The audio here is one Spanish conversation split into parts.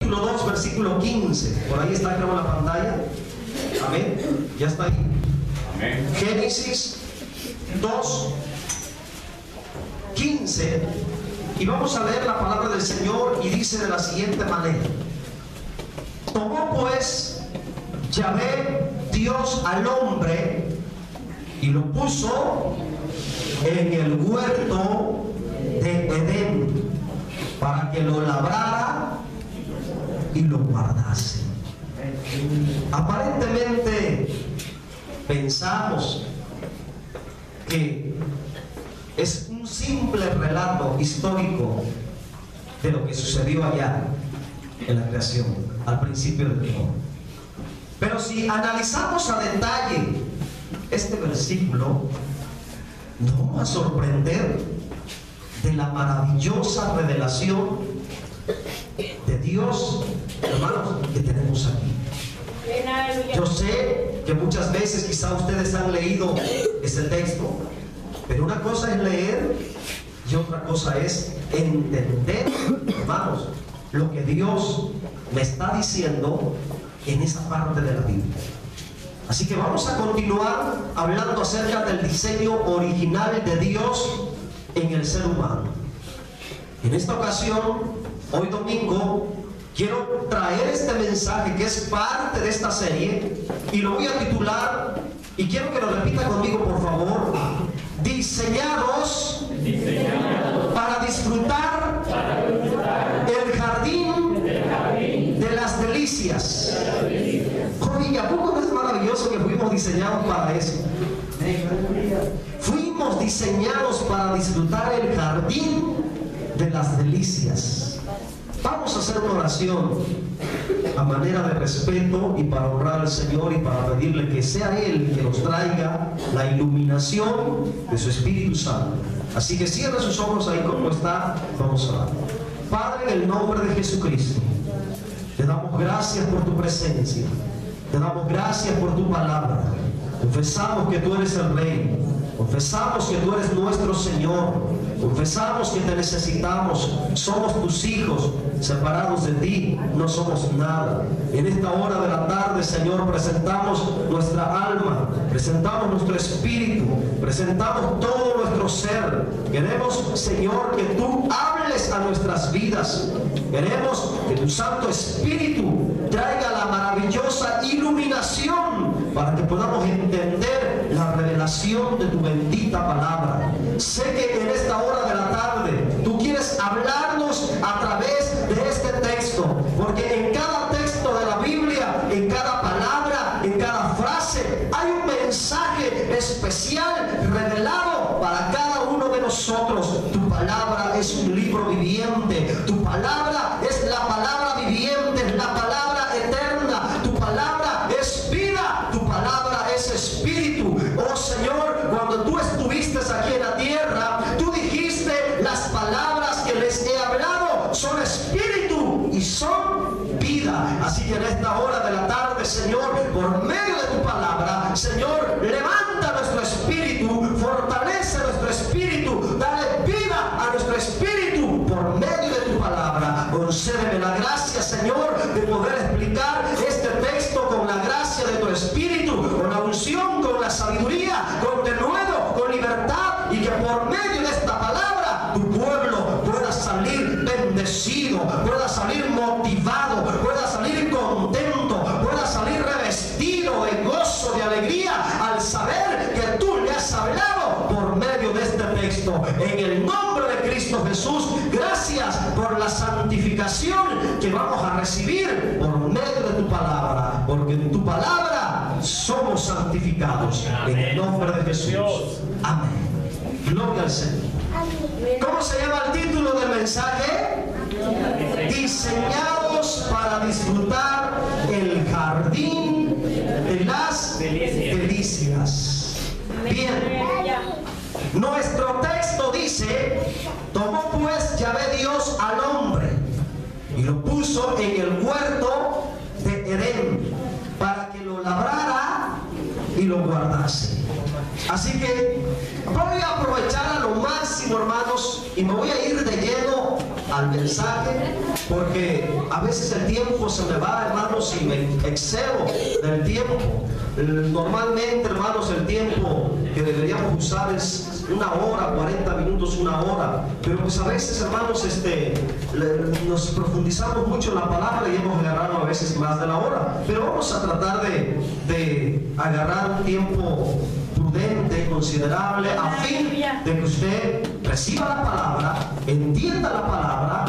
capítulo 2, versículo 15. Por ahí está, creo, en la pantalla. Amén. Ya está ahí. Amén. Génesis 2, 15. Y vamos a leer la palabra del Señor, y dice de la siguiente manera: tomó pues Yahvé Dios al hombre y lo puso en el huerto de Edén para que lo labrara y lo guardase. Aparentemente pensamos que es un simple relato histórico de lo que sucedió allá en la creación, al principio de todo. Pero si analizamos a detalle este versículo, nos vamos a sorprender de la maravillosa revelación de Dios, hermanos, que tenemos aquí. Yo sé que muchas veces quizá ustedes han leído ese texto, pero una cosa es leer y otra cosa es entender, hermanos, lo que Dios me está diciendo en esa parte de la Biblia. Así que vamos a continuar hablando acerca del diseño original de Dios en el ser humano. En esta ocasión, hoy domingo, quiero traer este mensaje que es parte de esta serie y lo voy a titular, y quiero que lo repita conmigo, por favor: diseñados para disfrutar el jardín de las delicias. Oye, ¿a poco no es maravilloso que fuimos diseñados para eso? Fuimos diseñados para disfrutar el jardín de las delicias. Vamos a hacer una oración a manera de respeto y para honrar al Señor y para pedirle que sea Él que nos traiga la iluminación de su Espíritu Santo. Así que cierre sus ojos ahí como está. Vamos a orar. Padre, en el nombre de Jesucristo, te damos gracias por tu presencia, te damos gracias por tu palabra. Confesamos que tú eres el Rey, confesamos que tú eres nuestro Señor, confesamos que te necesitamos. Somos tus hijos, separados de ti no somos nada. En esta hora de la tarde, Señor, presentamos nuestra alma, presentamos nuestro espíritu, presentamos todo nuestro ser. Queremos, Señor, que tú hables a nuestras vidas. Queremos que tu Santo Espíritu traiga la maravillosa iluminación para que podamos entender la revelación de tu bendita palabra. Sé que en esta hora de la tarde tú quieres hablarnos a través de este texto, porque en cada texto de la Biblia, en cada palabra, en cada frase, hay un mensaje especial revelado para cada uno de nosotros. Tu palabra es un libro viviente, tu palabra es la palabra viviente, es la palabra eterna, tu palabra es vida, tu palabra es espíritu. Oh Señor, cuando tú estuviste aquí en la tierra, tú dijiste: las palabras que les he hablado son espíritu y son vida. Así que en esta hora de la tarde, Señor, por medio de tu palabra, Señor, levanta nuestro espíritu, fortalece nuestro espíritu, dale vida a nuestro espíritu por medio de tu palabra. Concédeme la gracia, Señor, de poder explicar este texto con la gracia de tu espíritu, con la unción, con la sabiduría, con denuedo, con libertad, y que por medio de esta palabra tu pueblo pueda salir bendecido, pueda salir motivado, pueda salir contento, pueda salir revestido de gozo, de alegría, al saber que tú le has hablado por medio de este texto. En el nombre de Cristo Jesús, gracias por la santificación que vamos a recibir por medio de tu palabra, porque en tu palabra somos santificados. En el nombre de Jesús. Amén. Gloria al Señor. ¿Cómo se llama el título del mensaje? Diseñados para disfrutar el jardín de las delicias. Bien, nuestro texto dice: tomó pues Yahvé Dios al hombre y lo puso en el huerto de Edén para que lo labrara y lo guardase. Así que voy a aprovechar a lo máximo, hermanos, y me voy a ir de lleno al mensaje, porque a veces el tiempo se me va, hermanos, y me excedo del tiempo. Normalmente, hermanos, el tiempo que deberíamos usar es 1 hora, 40 minutos, 1 hora, pero pues a veces, hermanos, nos profundizamos mucho en la palabra y hemos agarrado a veces más de la hora, pero vamos a tratar de agarrar un tiempo prudente, considerable, a fin de que usted reciba la palabra, entienda la palabra,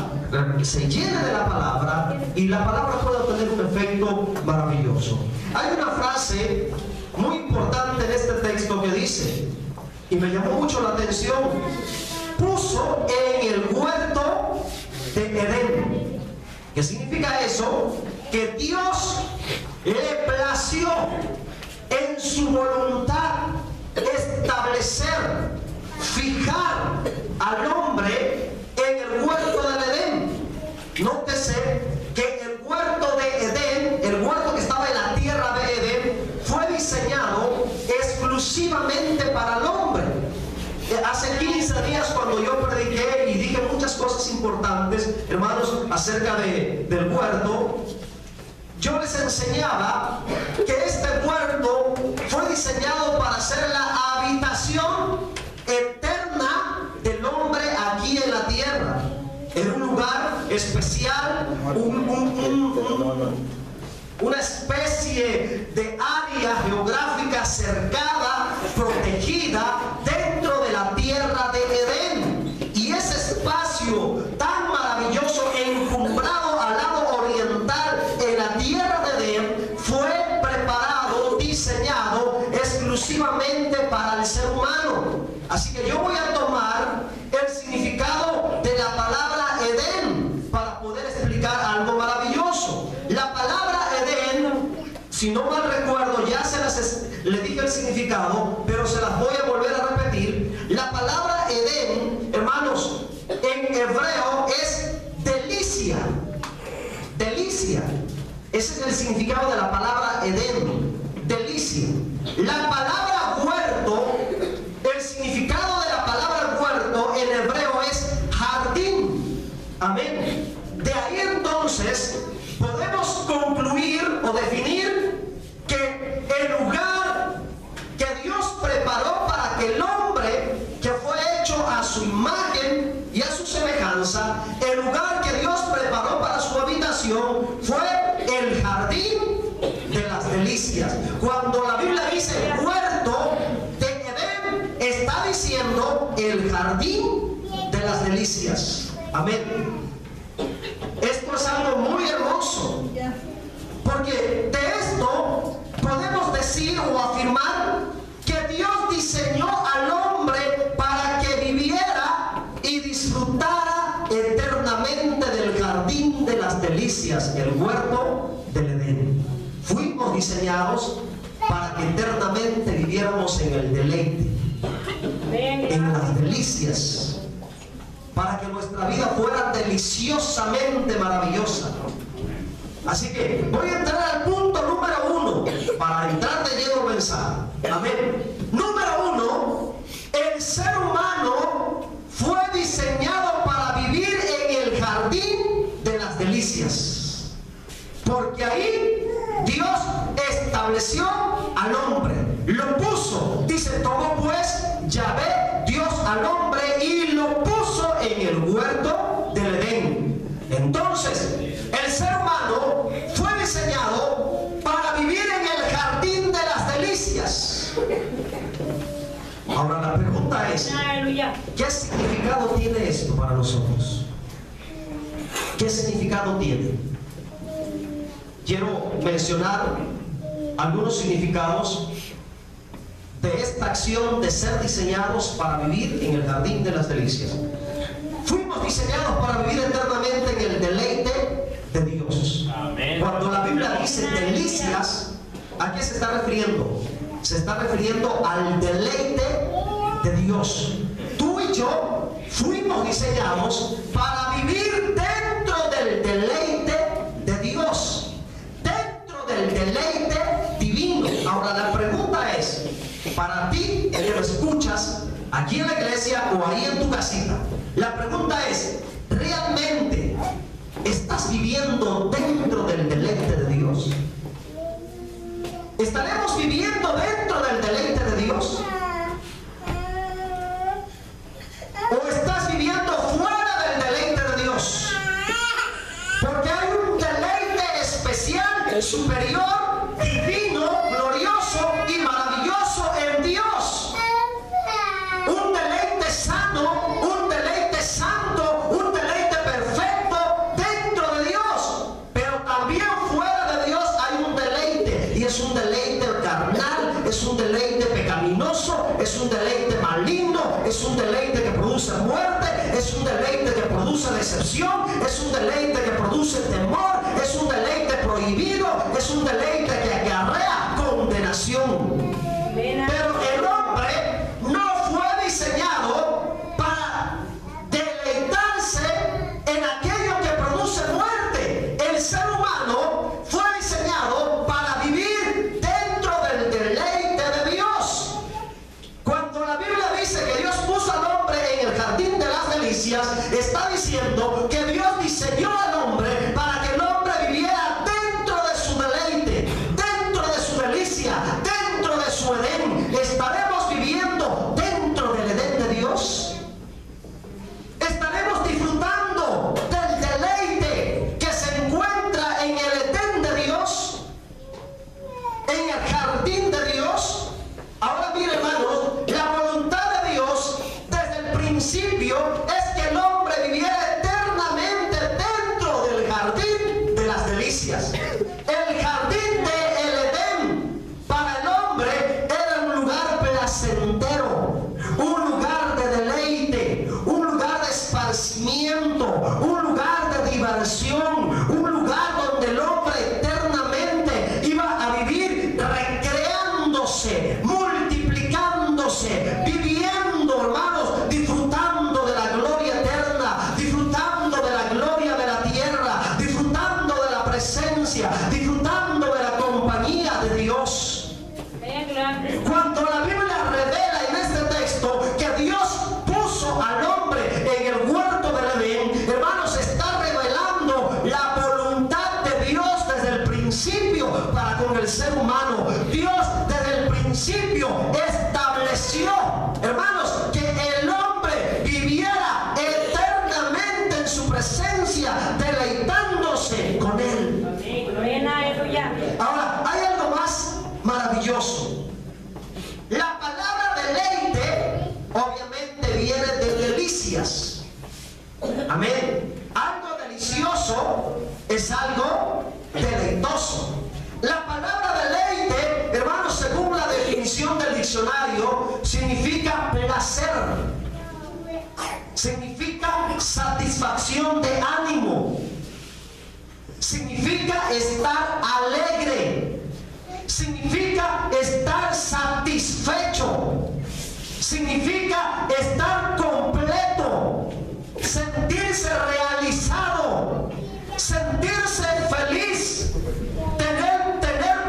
se llene de la palabra y la palabra pueda tener un efecto maravilloso. Hay una frase muy importante en este texto que dice, y me llamó mucho la atención: puso en el huerto de Edén. ¿Qué significa eso? Que Dios le plació en su voluntad establecer, fijar al hombre en el huerto del Edén. Nótese que el huerto de Edén, el huerto que estaba en la tierra de Edén, fue diseñado exclusivamente para el hombre. Hace 15 días, cuando yo prediqué y dije muchas cosas importantes, hermanos, acerca del huerto, yo les enseñaba que este huerto fue diseñado para ser la habitación eterna del hombre aquí en la tierra. Era un lugar especial, una especie de área geográfica cercada, protegida dentro de la tierra de Edén. Y ese espacio tan maravilloso, encumbrado al lado oriental en la tierra de Edén, fue preparado, diseñado exclusivamente para el ser humano. Así que yo voy a tomar el significado de la palabra Edén para poder explicar algo maravilloso. La palabra Edén, si no mal recuerdo, ya le dije el significado, pero se las voy a volver a repetir. La palabra Edén, hermanos, en hebreo es delicia. Delicia. Ese es el significado de la palabra Edén, delicia. La palabra huerto, el significado de la palabra huerto en hebreo es jardín. Amén. De ahí entonces podemos concluir o definir que el lugar que Dios preparó para que el hombre, que fue hecho a su imagen y a su semejanza, el lugar que Dios preparó para su habitación fue el jardín de las delicias. Cuando la Biblia dice huerto de Edén, está diciendo el jardín de las delicias. Amén. Esto es algo muy hermoso, porque de esto podemos decir o afirmar que Dios diseñó al hombre para que viviera y disfrutara eternamente del jardín de las delicias, el huerto del Edén. Fuimos diseñados para que eternamente viviéramos en el deleite, en las delicias, para que nuestra vida fuera deliciosamente maravillosa. Así que voy a entrar al punto número 1 para entrar de lleno al mensaje. Amén. Número 1, el ser humano fue diseñado para vivir en el jardín de las delicias, porque ahí Dios estableció al hombre, lo puso. Dice: tomó pues Yahvé Dios al hombre y lo puso en el huerto del Edén. Entonces el ser humano fue diseñado para vivir en el jardín de las delicias. Ahora la pregunta es: ¿qué significado tiene esto para nosotros? ¿Qué significado tiene? Quiero mencionar algunos significados de esta acción de ser diseñados para vivir en el jardín de las delicias. Fuimos diseñados para vivir eternamente en el deleite de Dios. Amén. Cuando la Biblia dice delicias, ¿a qué se está refiriendo? Se está refiriendo al deleite de Dios. Tú y yo fuimos diseñados para vivir dentro del deleite de Dios, dentro del deleite divino. Ahora la pregunta es, para ti que lo escuchas aquí en la iglesia o ahí en tu casita, la pregunta es: ¿realmente estás viviendo dentro del deleite de Dios? ¿Estaremos viviendo dentro del deleite de Dios? ¿O estás viviendo fuera del deleite de Dios? Porque hay un deleite especial, superior, divino, glorioso y maravilloso en Dios. Un deleite sano, un deleite santo, un deleite perfecto dentro de Dios. Pero también fuera de Dios hay un deleite, y es un deleite carnal, es un deleite pecaminoso, es un deleite maligno, es un deleite que produce muerte, es un deleite que produce decepción, es un deleite que produce temor, es un deleite prohibido, es un deleite que acarrea condenación. Pero el hombre no fue diseñado para deleitarse en aquello que produce muerte. El ser humano fue diseñado para vivir dentro del deleite de Dios. Cuando la Biblia dice que Dios puso al hombre en el jardín de las delicias, está diciendo que Dios diseñó al hombre para que el hombre viviera dentro de su deleite, dentro de su delicia, dentro de su Edén. ¿Estaremos viviendo dentro del Edén de Dios? ¿Estaremos disfrutando del deleite que se encuentra en el Edén de Dios? ¿En el jardín de Dios? Ahora miren, hermanos, la voluntad de Dios desde el principio es que el hombre viviera eternamente dentro del jardín de las delicias. El jardín del Edén para el hombre era un lugar placentero, un lugar de deleite, un lugar de esparcimiento, un lugar de diversión, un lugar donde el hombre eternamente iba a vivir recreándose, multiplicándose, viviendo, hermanos, disfrutando de la gloria eterna, disfrutando de la gloria de la tierra, disfrutando de la presencia, disfrutando de la compañía de Dios. Cuando la Biblia revela en este texto que Dios puso al hombre en el huerto del Edén, hermanos, está revelando la voluntad de Dios desde el principio para con el ser humano. Dios desde el principio estableció, hermanos, que el hombre viviera eternamente en su presencia, deleitándose con él. Ahora, hay algo más maravilloso. La palabra deleite obviamente viene de delicias. Amén. Algo delicioso es algo deleitoso. La palabra deleite, hermanos, según la definición del diccionario, significa placer, significa satisfacción de ánimo, significa estar alegre, significa estar satisfecho, significa estar completo, sentirse realizado, sentirse feliz, tener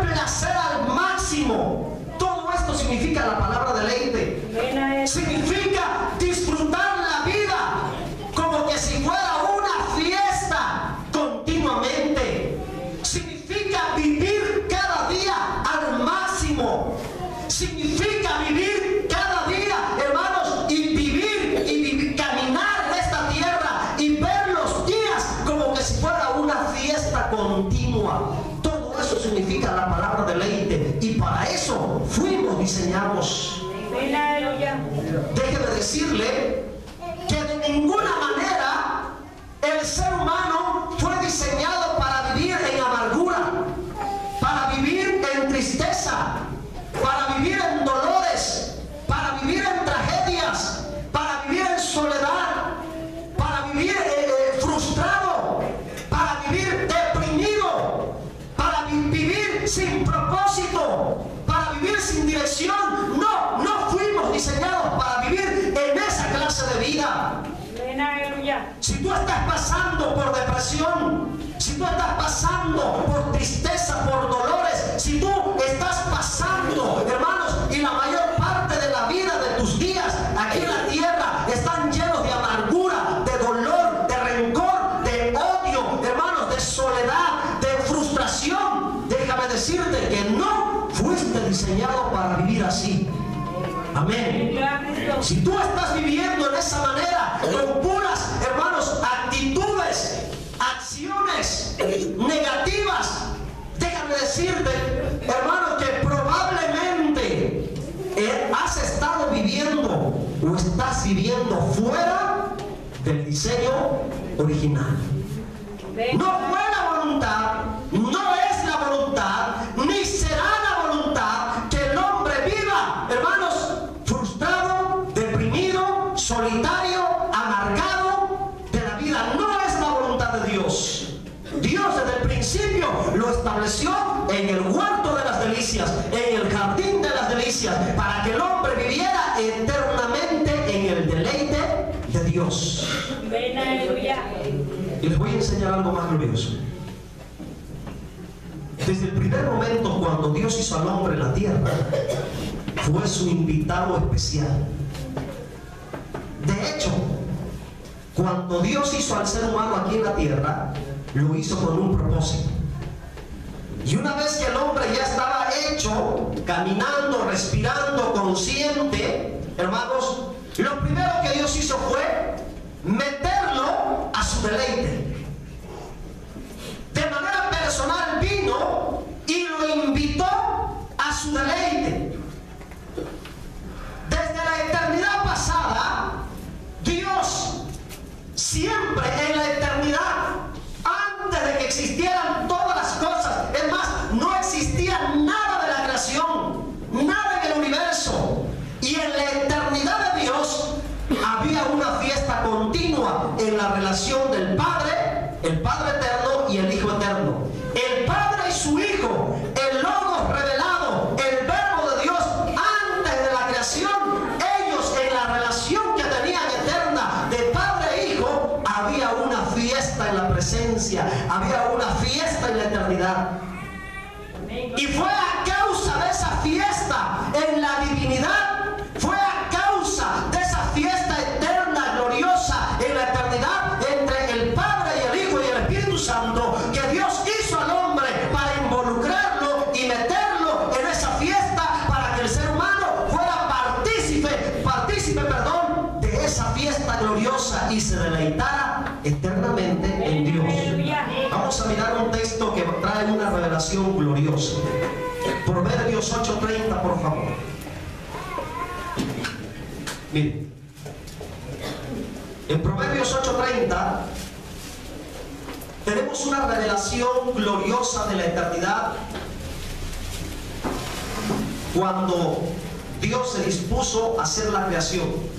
placer al máximo. Todo esto significa la palabra deleite. Significa disfrutar la vida como que si fuera una fiesta continuamente. Significa vivir cada día al máximo. Significa vivir cada día, hermanos, y vivir, caminar en esta tierra y ver los días como que si fuera una fiesta continua. Todo eso significa la palabra deleite, y para eso fuimos diseñados. Déjeme decirle que de ninguna manera el ser humano fue diseñado para vivir en amargura, para vivir en tristeza, para vivir en dolores, para vivir en tragedias, para vivir en soledad, para vivir frustrado, para vivir deprimido, para vivir sin propósito, para vivir sin dirección. No fuimos diseñados para vivir en esa clase de vida. Si tú estás pasando por depresión, si tú estás pasando por tristeza, por dolores, si tú estás pasando, hermanos, y la mayor parte de la vida de tus días aquí en la tierra están llenos de amargura, de dolor, de rencor, de odio, hermanos, de diseñado para vivir así. Amén. Si tú estás viviendo en esa manera, con puras, hermanos, actitudes, acciones negativas, déjame decirte, hermano, que probablemente has estado viviendo o estás viviendo fuera del diseño original. No fue la voluntad, no es la voluntad, ni será la voluntad que el hombre viva, hermanos, frustrado, deprimido, solitario, amargado de la vida. No es la voluntad de Dios. Dios desde el principio lo estableció en el huerto de las delicias, en el jardín de las delicias, para que el hombre viviera eternamente en el deleite de Dios. Y les voy a enseñar algo más glorioso. Desde el primer momento cuando Dios hizo al hombre en la tierra, fue su invitado especial. De hecho, cuando Dios hizo al ser humano aquí en la tierra, lo hizo con un propósito. Y una vez que el hombre ya estaba hecho, caminando, respirando, consciente, hermanos, lo primero que Dios hizo fue meterlo a su deleite. De manera personal vino y lo invitó a su deleite. Desde la eternidad pasada, Dios siempre en la eternidad, antes de que existieran todas las cosas, es más, no existía nada de la creación, nada en el universo, y en la eternidad de Dios había una fiesta continua en la relación del Padre, el Padre eterno y el Hijo eterno. El Padre y su Hijo, el Logos revelado, el Verbo de Dios antes de la creación, ellos en la relación que tenían eterna de Padre e Hijo, había una fiesta en la presencia, había una fiesta en la eternidad. Y fue a causa de esa fiesta en la divinidad, fue a causa de esa fiesta eterna, gloriosa en la eternidad entre el Padre y el Hijo y el Espíritu Santo, que Dios hizo al hombre para involucrarlo y meterlo en esa fiesta, para que el ser humano fuera partícipe, de esa fiesta gloriosa y se deleitara eternamente en Dios. Vamos a mirar un texto que trae una revelación gloriosa. Proverbios 8:30, por favor. Miren, en Proverbios 8:30 tenemos una revelación gloriosa de la eternidad, cuando Dios se dispuso a hacer la creación.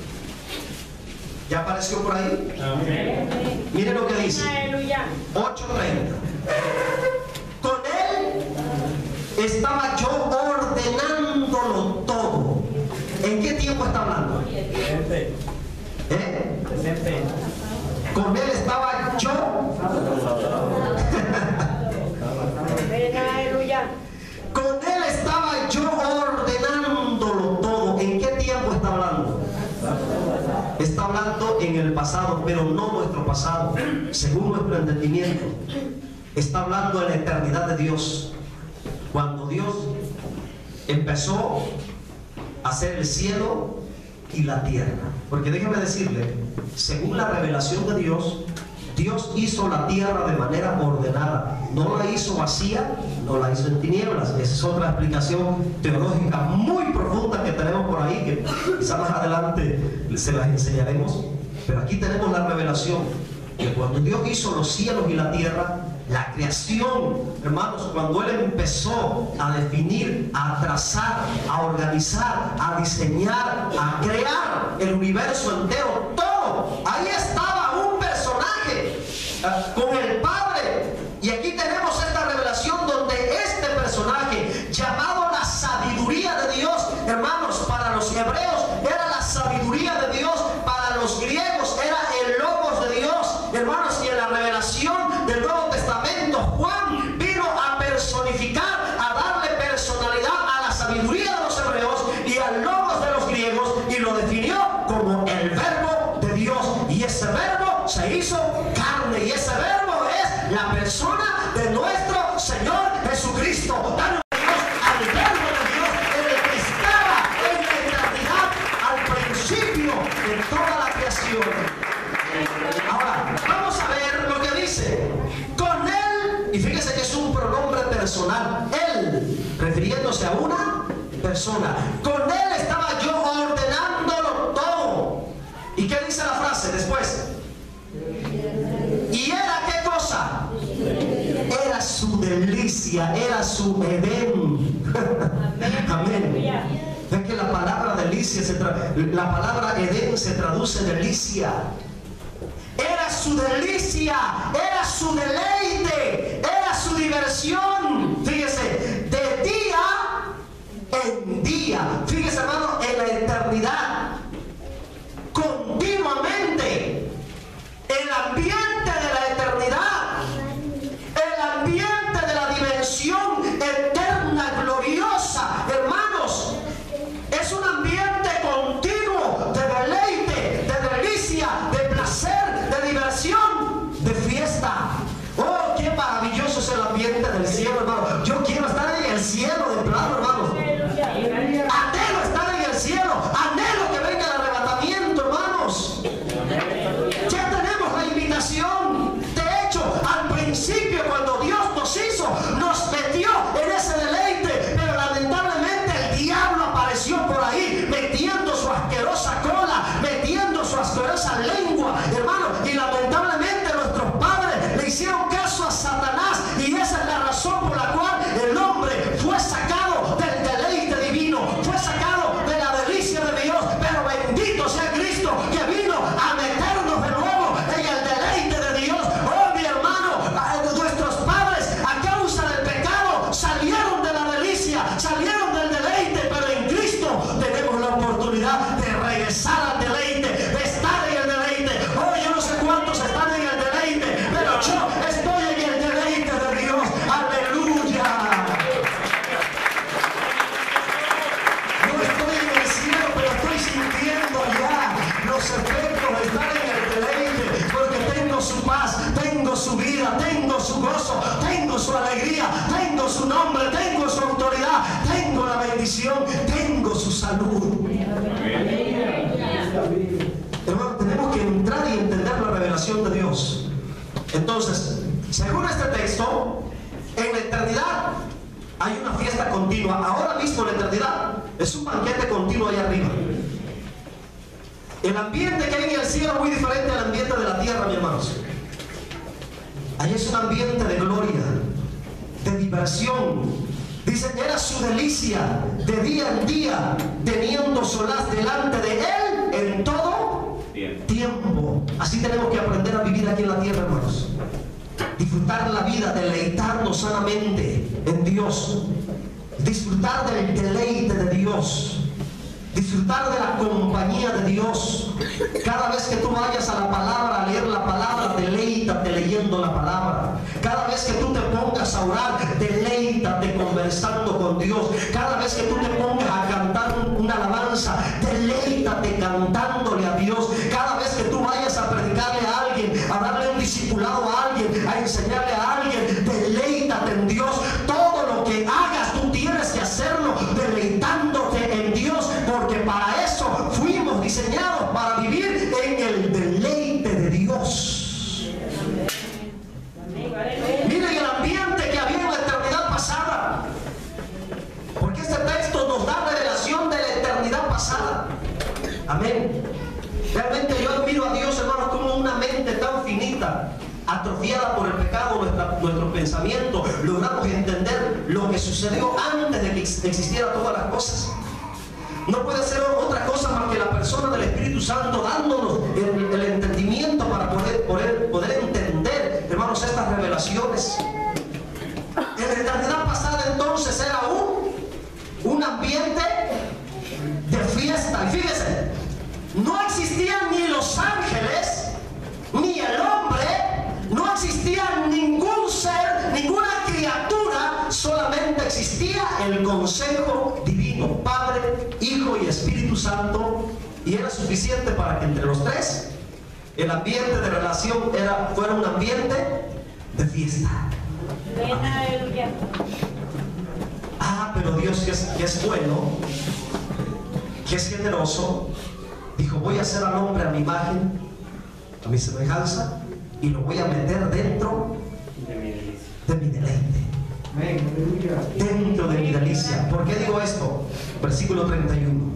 ¿Ya apareció por ahí? Amén. Miren lo que dice. 8:30. Con él estaba yo ordenándolo todo. ¿En qué tiempo está hablando? Con él estaba yo. Con él estaba yo ordenándolo todo. ¿En qué tiempo está hablando? Está hablando en el pasado, pero no nuestro pasado, según nuestro entendimiento. Está hablando en la eternidad de Dios, cuando Dios empezó a hacer el cielo y la tierra. Porque déjeme decirle, según la revelación de Dios, Dios hizo la tierra de manera ordenada. No la hizo vacía, no la hizo en tinieblas. Esa es otra explicación teológica muy profunda que tenemos por ahí, que quizá más adelante se las enseñaremos. Pero aquí tenemos la revelación, que cuando Dios hizo los cielos y la tierra, la creación, hermanos, cuando Él empezó a definir, a trazar, a organizar, a diseñar, a crear el universo entero, todo, ahí estaba un personaje con el Padre. Y aquí tenemos esta revelación donde este personaje, llamado la sabiduría de Dios, hermanos, para los hebreos era la sabiduría de Dios, para los griegos era el logos de Dios, hermanos, y en la revelación del Nuevo Testamento, Juan vino a personificar, a darle personalidad a la sabiduría de los hebreos y al logos de los griegos, y lo definió como el Verbo de Dios. Y ese Verbo se hizo carne, y ese Verbo es la persona de nuestro Señor Jesucristo. Dale a Dios al Verbo de Dios en el personal. Él, refiriéndose a una persona. Con él estaba yo ordenándolo todo. ¿Y qué dice la frase después? ¿Y era qué cosa? Era su delicia, era su Edén. Amén. Es que la palabra delicia, la palabra Edén se traduce delicia. Era su delicia, era su deleite, era su diversión. Fíjese, de día en día. Fíjese, hermano, en la eternidad. Continuamente. El ambiente de la eternidad. El ambiente de la dimensión eterna, gloriosa. Hermanos, es un ambiente continuo de deleite, de delicia, de placer, de diversión, de fiesta. Oh, qué maravilloso es el ambiente del cielo, hermano. Yo quiero estar en el cielo de plano, hermanos. Anhelo estar en el cielo. Anhelo que venga el arrebatamiento, hermanos. Ya tenemos la invitación. De hecho, al principio, cuando Dios nos hizo, nos metió en ese deleite, pero lamentablemente el diablo apareció por ahí, metiendo su asquerosa cola, metiendo su asquerosa lengua, hermano, y lamentablemente nuestros padres le hicieron caso a Satanás, y esa es la razón por la cual el hombre fue sacado del deleite divino, fue sacado de la delicia de Dios. Pero bendito sea Cristo, que vino a meternos de nuevo en el deleite de Dios. Oh, mi hermano, nuestros padres, a causa del pecado, salieron de la delicia, salieron del deleite, pero en Cristo tenemos la oportunidad de regresar al deleite, de estar en el deleite. Oh, yo no sé cuántos están en el deleite, pero yo estoy en el deleite de Dios. Aleluya. No estoy en el cielo, pero estoy sintiendo ya los efectos de estar en el deleite, porque tengo su paz, tengo su vida, tengo su gozo, tengo su alegría, tengo su nombre, tengo su autoridad, tengo la bendición, tengo su salud. Hermano, tenemos que entrar y entender la revelación de Dios. Entonces, según este texto, en la eternidad hay una fiesta continua. Ahora mismo la eternidad es un banquete continuo allá arriba. El ambiente que hay en el cielo es muy diferente al ambiente de la tierra, mis hermanos. Ahí es un ambiente de gloria, de diversión. Dice, era su delicia de día en día, teniendo solaz delante de él en todo tiempo. Así tenemos que aprender a vivir aquí en la tierra, hermanos. Disfrutar la vida, deleitarnos sanamente en Dios. Disfrutar del deleite de Dios. Disfrutar de la compañía de Dios. Cada vez que tú vayas a la palabra, a leer la palabra, deleítate leyendo la palabra. Cada vez que tú te pongas a orar, deleítate conversando con Dios. Cada vez que tú te pongas a cantar una alabanza, deleítate cantándole a Dios. Cada vez que tú vayas a predicarle a alguien, a darle un discipulado a alguien, a enseñarle a alguien, deleítate en Dios. Todo lo que hagas, tú tienes que hacerlo deleitándote en Dios, porque para eso fuimos diseñados, para vivir en el deleite de Dios. Miren el ambiente que había en la eternidad pasada, porque este texto nos da revelación de la eternidad pasada. Amén. Realmente yo admiro a Dios, hermanos, como una mente tan finita, atrofiada por el pecado, nuestro pensamiento, logramos entender lo que sucedió antes de que existieran todas las cosas. No puede ser otra cosa más que la persona del Espíritu Santo dándonos el entendimiento para poder entender, hermanos, estas revelaciones. En la eternidad pasada entonces era un ambiente de fiesta. Y fíjese, no existían ni los ángeles, ni el hombre, no existía ningún ser, ninguna criatura, solamente existía el consejo divino, Padre, Hijo y Espíritu Santo, y era suficiente para que entre los tres el ambiente de relación fuera un ambiente de fiesta. Pero Dios, que es bueno, que es generoso, dijo, voy a hacer al hombre a mi imagen, a mi semejanza, y lo voy a meter dentro de mi deleite. Dentro de mi delicia. ¿Por qué digo esto? Versículo 31.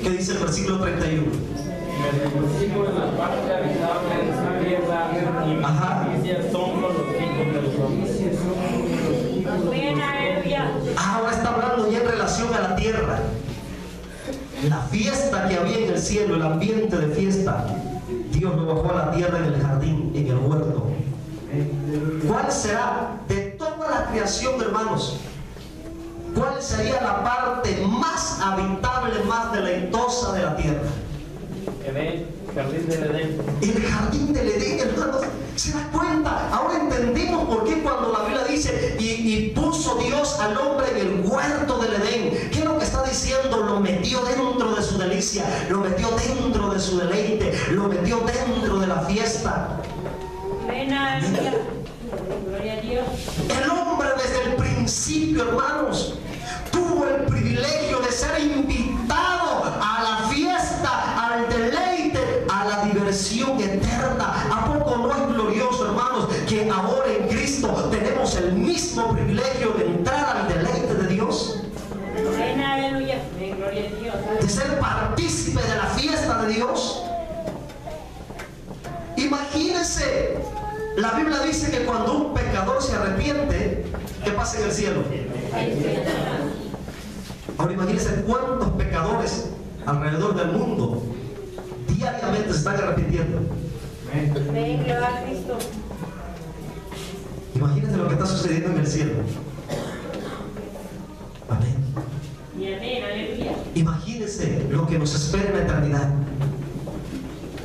¿Qué dice el versículo 31? Ajá. Ahora está hablando ya en relación a la tierra. La fiesta que había en el cielo, el ambiente de fiesta, Dios lo bajó a la tierra en el jardín, en el huerto. ¿Cuál será de toda la creación, hermanos? ¿Cuál sería la parte más habitable, más deleitosa de la tierra? El jardín del Edén. El jardín del Edén, hermanos. ¿Se da cuenta? Ahora entendemos por qué cuando la Biblia dice y puso Dios al hombre en el huerto del Edén. ¿Qué es lo que está diciendo? Lo metió dentro de su delicia, lo metió dentro de su deleite, lo metió dentro de la fiesta. Gloria a Dios. El hombre desde el principio, hermanos, tuvo el privilegio de ser invitado a la fiesta, al deleite, a la diversión eterna. ¿A poco no es glorioso, hermanos, que ahora en Cristo tenemos el mismo privilegio de entrar al deleite de Dios? Aleluya. Gloria a Dios. De ser partícipe de la fiesta de Dios. Imagínense, la Biblia dice que cuando un pecador se arrepiente, ¿qué pasa en el cielo? Ahora imagínense cuántos pecadores alrededor del mundo diariamente se están arrepintiendo. Amén, gloria a Cristo. Imagínense lo que está sucediendo en el cielo. Amén. Y amén, aleluya. Imagínense lo que nos espera en la eternidad.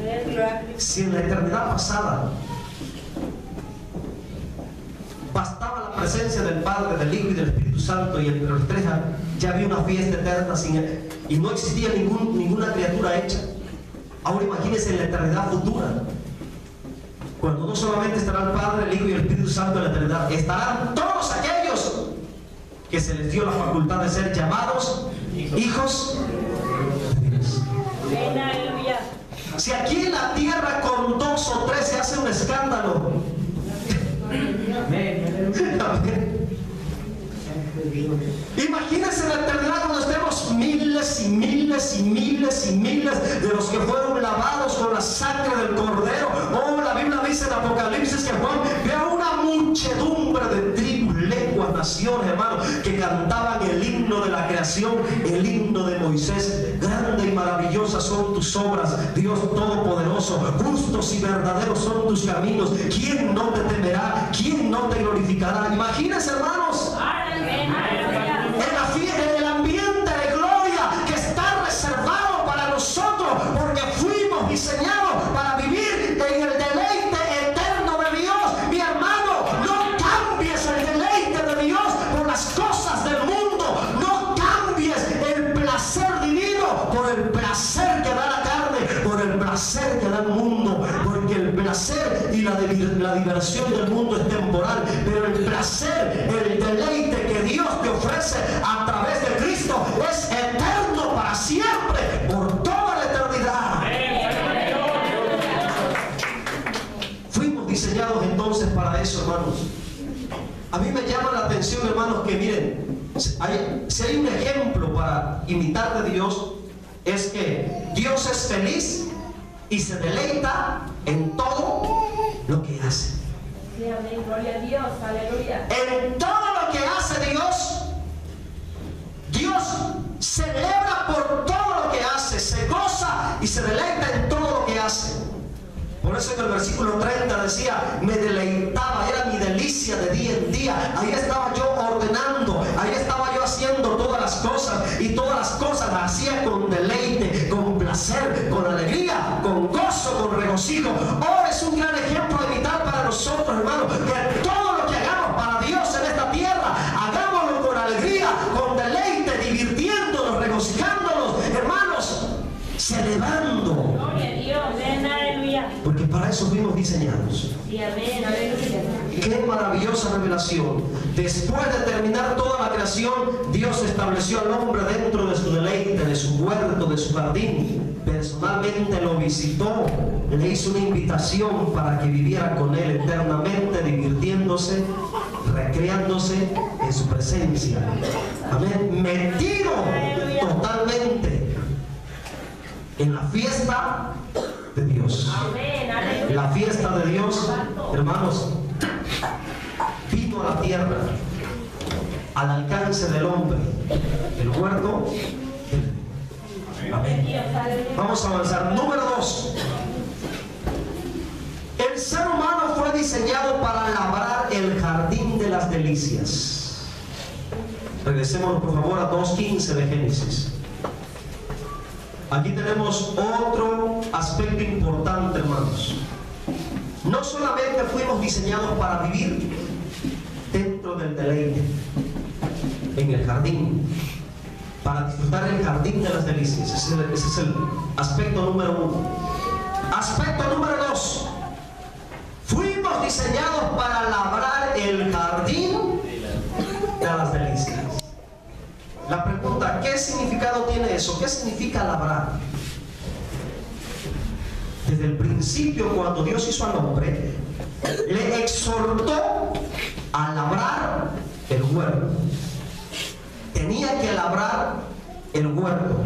Gloria a Cristo. Si en la eternidad pasada bastaba la presencia del Padre, del Hijo y del Espíritu Santo, y entre los tres ya había una fiesta eterna y no existía ninguna criatura hecha. Ahora imagínense en la eternidad futura, cuando no solamente estará el Padre, el Hijo y el Espíritu Santo en la eternidad, estarán todos aquellos que se les dio la facultad de ser llamados hijos de Dios. Amén, aleluya. Si aquí en la tierra con 2 o 3 se hace un escándalo, imagínense la eternidad cuando estemos miles y miles y miles y miles de los que fueron lavados con la sangre del Cordero. Oh, la Biblia dice en Apocalipsis que Juan ve a una muchedumbre de tribus, lenguas, naciones, hermanos, que cantaban el himno de la creación, el himno de Moisés. Grande y maravillosa son tus obras, Dios Todopoderoso. Justos y verdaderos son tus caminos. ¿Quién no te temerá? ¿Quién no te glorificará? Imagínense, hermanos, Amén, aleluya. en la fiesta, en el ambiente de gloria que está reservado para nosotros, porque fuimos diseñados para vivir en el deleite eterno de Dios. Mi hermano, no cambies el deleite de Dios por las cosas del mundo. No cambies el placer divino por el placer que da la carne, por el placer que da el mundo, porque el placer y la diversión del mundo es temporal, pero el placer, el deleite que Dios te ofrece a través de Cristo es eterno para siempre, por toda la eternidad. Fuimos diseñados entonces para eso, hermanos. A mí me llama la atención, hermanos, que miren, si hay un ejemplo para imitar de Dios, es que Dios es feliz y se deleita en todo lo que hace. Sí, amén, gloria a Dios, aleluya. En todo lo que hace Dios, Dios celebra por todo lo que hace, se goza y se deleita en todo lo que hace. Por eso en el versículo 30 decía, me deleitaba, era mi delicia de día en día. Ahí estaba yo ordenando, ahí estaba yo haciendo todas las cosas, y todas las cosas las hacía con deleite, con placer, con alegría, con gozo, con regocijo. Oh, es un gran ejemplo a imitar para nosotros, hermanos, que todo lo que hagamos para Dios en esta tierra, hagámoslo con alegría, con deleite, divirtiéndonos, regocijándonos, hermanos, celebrando. Gloria a Dios, amén, aleluya. Porque para eso fuimos diseñados. Sí, amén, aleluya. Qué maravillosa revelación. Después de terminar toda la creación, Dios estableció al hombre dentro de su deleite, de su huerto, de su jardín. personalmente lo visitó, le hizo una invitación para que viviera con él eternamente, divirtiéndose, recreándose en su presencia. Amén. Metido totalmente en la fiesta de Dios. La fiesta de Dios, hermanos, vino a la tierra al alcance del hombre, el huerto del... Amén. Vamos a avanzar. Número 2. El ser humano fue diseñado para labrar el jardín de las delicias. Regresemos por favor a 2:15 de Génesis. Aquí tenemos otro aspecto importante, hermanos. No solamente fuimos diseñados para vivir dentro del deleite, en el jardín, para disfrutar el jardín de las delicias. Ese es el aspecto número 1. Aspecto número 2. Fuimos diseñados para labrar el jardín de las delicias. La pregunta, ¿qué significado tiene eso? ¿Qué significa labrar? Desde el principio, cuando Dios hizo al hombre, le exhortó a labrar el huerto. Tenía que labrar el huerto.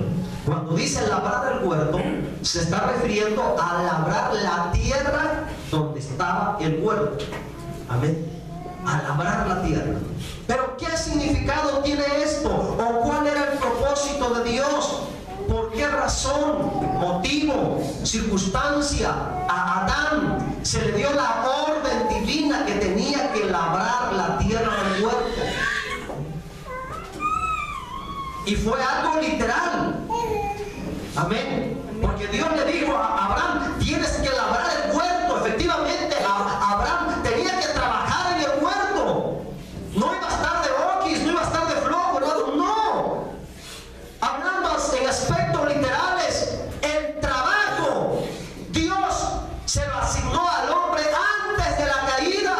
Cuando dice labrar el huerto, se está refiriendo a labrar la tierra donde estaba el huerto. Amén. A labrar la tierra. Pero ¿qué significado tiene esto? ¿O cuál era el propósito de Dios? ¿Por qué razón, motivo, circunstancia a Adán se le dio la orden divina que tenía que labrar la tierra del huerto? Y fue algo literal. Amén. Porque Dios le dijo a Abraham, tienes que labrar el huerto. Efectivamente, Abraham tenía que trabajar en el huerto. No iba a estar de oquis, no iba a estar de flojo, no. Hablando en aspectos literales, el trabajo Dios se lo asignó al hombre antes de la caída.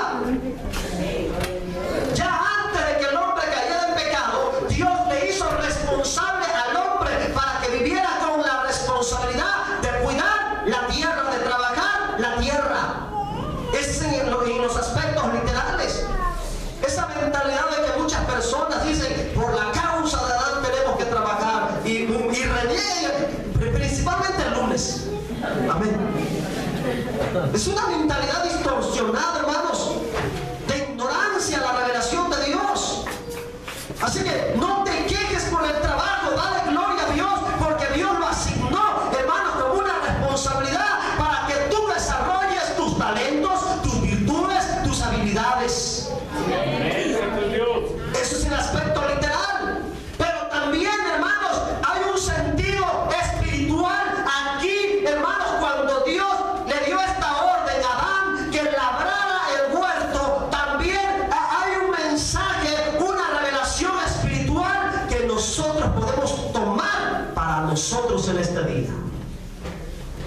Ya antes de que el hombre cayera en pecado, Dios le hizo responsable al hombre para que viviera con la responsabilidad de cuidar la tierra, de trabajar la tierra. Es en los aspectos literales. Esa mentalidad de que muchas personas dicen, por la causa de Adán tenemos que trabajar y reniegan, principalmente el lunes. Amén. Es una mentalidad distorsionada, hermanos, de ignorancia a la revelación de Dios. Así que no te quejes por el trabajo, dale gloria a Dios, porque Dios lo asignó, hermanos, como una responsabilidad para que tú desarrolles tus talentos, tus virtudes, tus habilidades. Eso es el aspecto literal. Pero también, hermanos, hay un sentido espiritual aquí, hermanos, cuando Dios le dio esta orden a Adán que labrara el huerto. También hay un mensaje, una revelación espiritual que nosotros podemos tomar para nosotros en este día.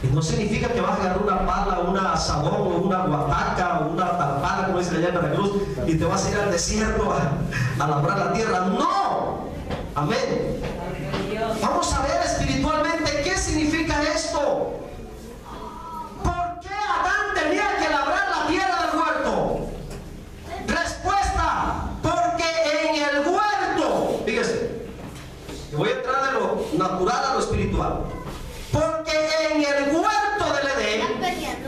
Y no significa que vas a agarrar una pala, una asadón, o una guataca, o una tarpana, como dice allá en Veracruz, y te vas a ir al desierto a labrar la tierra. ¡No! Amén. Vamos a ver espiritualmente qué significa esto. ¿Por qué Adán tenía que labrar la tierra del huerto? Respuesta: porque en el huerto, fíjese, voy a entrar de lo natural a lo espiritual. Porque en el huerto del Edén,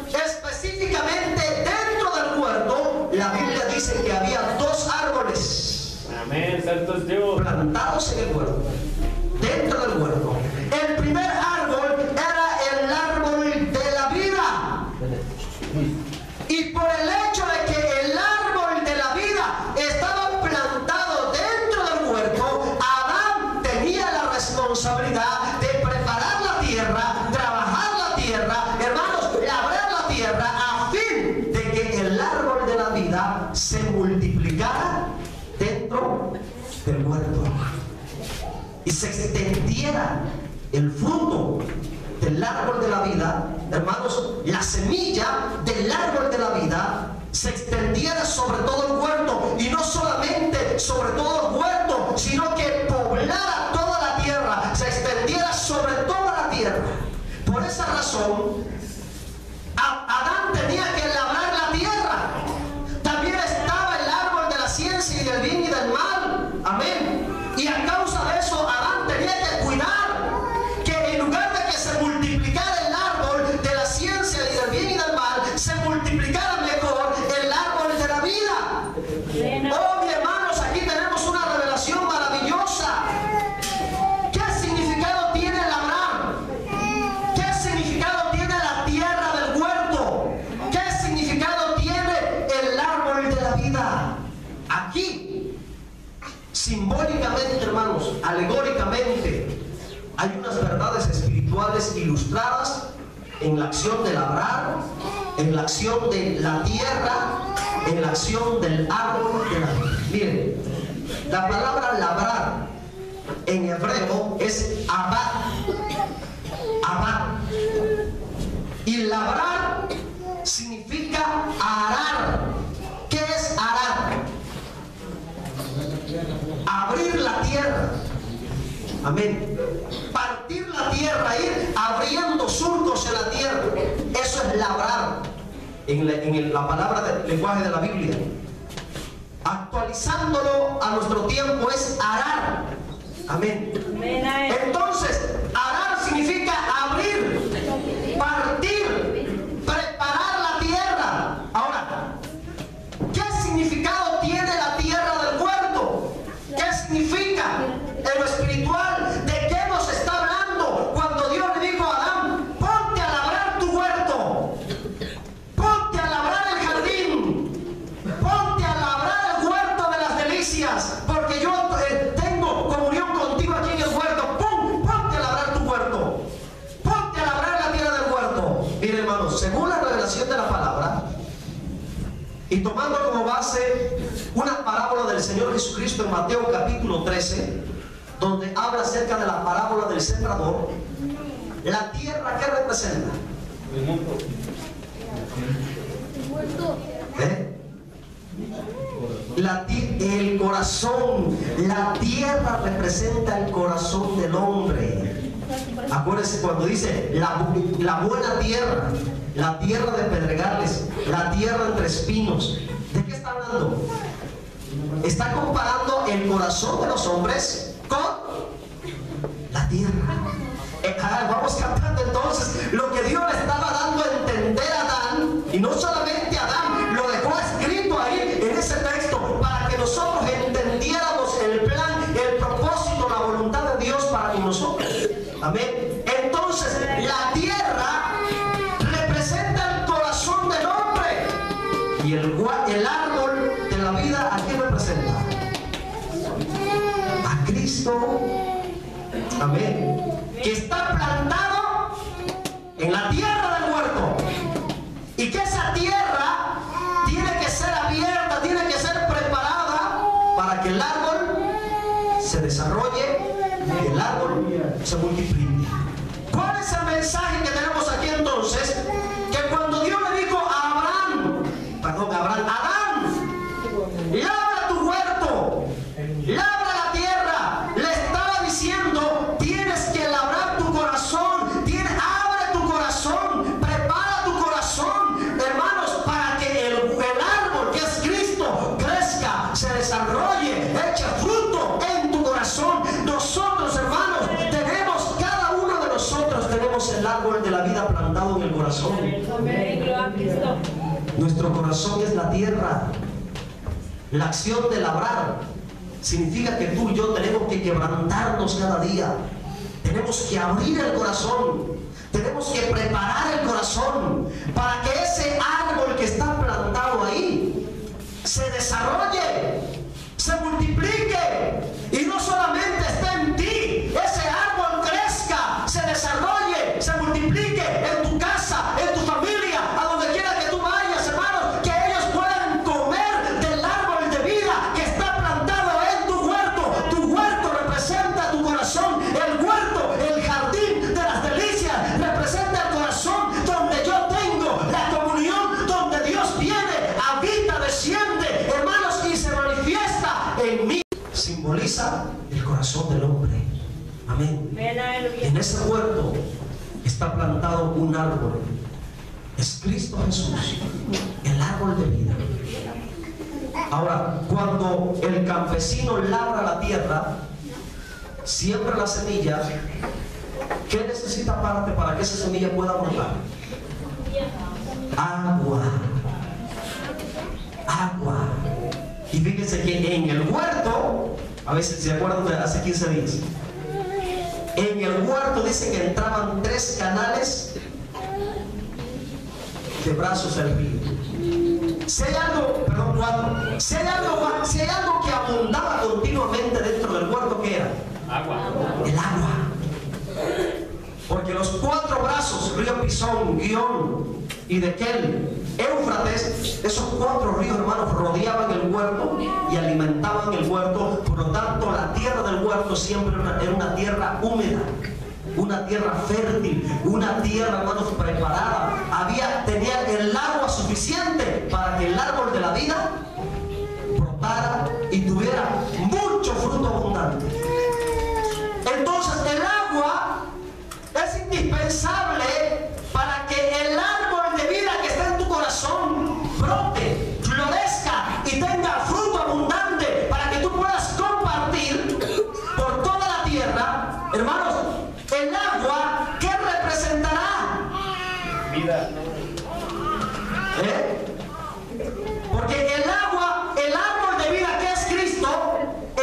específicamente dentro del huerto, la Biblia dice que había 2 árboles. Amén, santo es Dios. Plantados en el huerto, dentro del huerto. El primer árbol era el árbol de la vida. Y por el hecho de que el árbol de la vida estaba plantado dentro del huerto, Adán tenía la responsabilidad de preparar la tierra, trabajar la tierra, hermanos, labrar la tierra, a fin de que el árbol de la vida se multiplicara dentro del huerto y se extendiera el fruto del árbol de la vida, hermanos, la semilla del árbol de la vida se extendiera sobre todo el huerto, y no solamente sobre todo el huerto, sino que poblara toda la tierra, se extendiera sobre toda la tierra. esa razón, Adán tenía que labrar la tierra. También estaba el árbol de la ciencia y del bien y del mal. Amén. Y a causa de eso, Adán tenía que cuidar que en lugar de que se multiplicara el árbol de la ciencia y del bien y del mal, se multiplicara mejor el árbol de la vida. Oh, mis hermanos, aquí tenemos una revelación maravillosa. ¿Qué significado tiene labrar? ¿Qué significado tiene la tierra del huerto? ¿Qué significado tiene el árbol de la vida? Aquí, simbólicamente, hermanos, alegóricamente, hay unas verdades espirituales ilustradas en la acción de labrar, en la acción de la tierra, en la acción del árbol de la vida. Miren, la palabra labrar en hebreo es abad. Abad. Y labrar significa arar. ¿Qué es arar? Abrir la tierra. Amén. Partir la tierra, ir abriendo surcos en la tierra. Eso es labrar en la palabra del lenguaje de la Biblia. Actualizándolo a nuestro tiempo es arar. Amén. Entonces, arar significa abrir, partir, preparar la tierra. Ahora, ¿qué significado tiene la tierra del huerto? ¿Qué significa en lo espiritual? ¿De qué nos está hablando cuando Dios le dijo a Adán: ponte a labrar tu huerto, ponte a labrar el jardín, ponte a labrar el huerto de las delicias, porque yo tengo comunión contigo aquí en el huerto? ¡Pum! Ponte a labrar tu huerto, ponte a labrar la tierra del huerto. Miren, hermanos, según la revelación de la palabra, y tomando como base una parábola del Señor Jesucristo en Mateo capítulo 13, donde habla acerca de la parábola del sembrador, la tierra, ¿qué representa? El corazón. La tierra representa el corazón del hombre. Acuérdense cuando dice la buena tierra, la tierra de pedregales, la tierra entre espinos. ¿De qué está hablando? Está comparando el corazón de los hombres con la tierra. Vamos captando entonces lo que Dios le estaba dando a entender a Adán, y no solamente a Adán, lo dejó escrito ahí en ese texto para que nosotros entendiéramos el plan, el propósito, la voluntad de Dios para con nosotros. Amén. Entonces, la tierra representa el corazón del hombre, y el árbol de la vida, ¿a quién representa? A Cristo. Amén. Que está plantado en la tierra del huerto, y que esa tierra tiene que ser abierta, tiene que ser preparada para que el árbol se desarrolle y el árbol se multiplique. ¿Cuál es el mensaje que tenemos aquí entonces? Que cuando Dios le dijo a Adán, labra tu huerto, labra la tierra, le estaba diciendo: tienes que labrar tu corazón, abre tu corazón, prepara tu corazón, hermanos, para que el árbol que es Cristo crezca, se desarrolle, eche fruto en tu corazón. Nosotros, hermanos, cada uno de nosotros tenemos el árbol de la vida plantado en el corazón. Nuestro corazón es la tierra. La acción de labrar significa que tú y yo tenemos que quebrantarnos cada día. Tenemos que abrir el corazón. Tenemos que preparar el corazón para que ese árbol que está plantado ahí se desarrolle, se multiplique, y no solamente esté en ti, ese árbol crezca, se desarrolle, se multiplique en tu casa, en tu familia, a donde quiera que tú vayas, hermanos, que ellos puedan comer del árbol de vida que está plantado en tu huerto. Tu huerto representa tu corazón, el huerto, el jardín de las delicias, representa el corazón donde yo tengo la comunión, donde Dios viene, habita, desciende, hermanos, y se manifiesta en mí. Simboliza el corazón del hombre. Amén. En ese huerto está plantado un árbol. Es Cristo Jesús, el árbol de vida. Ahora, cuando el campesino labra la tierra, siembra la semilla, ¿qué necesita aparte para que esa semilla pueda brotar? Agua. Agua. Y fíjense que en el huerto, a veces se acuerdan de hace 15 días, en el huerto dice que entraban 3 canales de brazos del río. Si hay algo, perdón, 4, si hay algo que abundaba continuamente dentro del huerto, ¿qué era? Agua. El agua. Porque los 4 brazos, río Pisón, Guión y Dequel, Éufrates, esos 4 ríos, hermanos, rodeaban el huerto y alimentaban el huerto. Por lo tanto, la tierra del huerto siempre era una tierra húmeda, una tierra fértil, una tierra, hermanos, preparada. Tenía el agua suficiente para que el árbol de la vida brotara y tuviera mucho fruto abundante. Entonces, el agua es indispensable para que el árbol de vida que está en tu corazón brote, florezca y tenga fruto abundante, para que tú puedas compartir por toda la tierra. Hermanos, el agua, ¿qué representará? Vida. Porque el árbol de vida que es Cristo,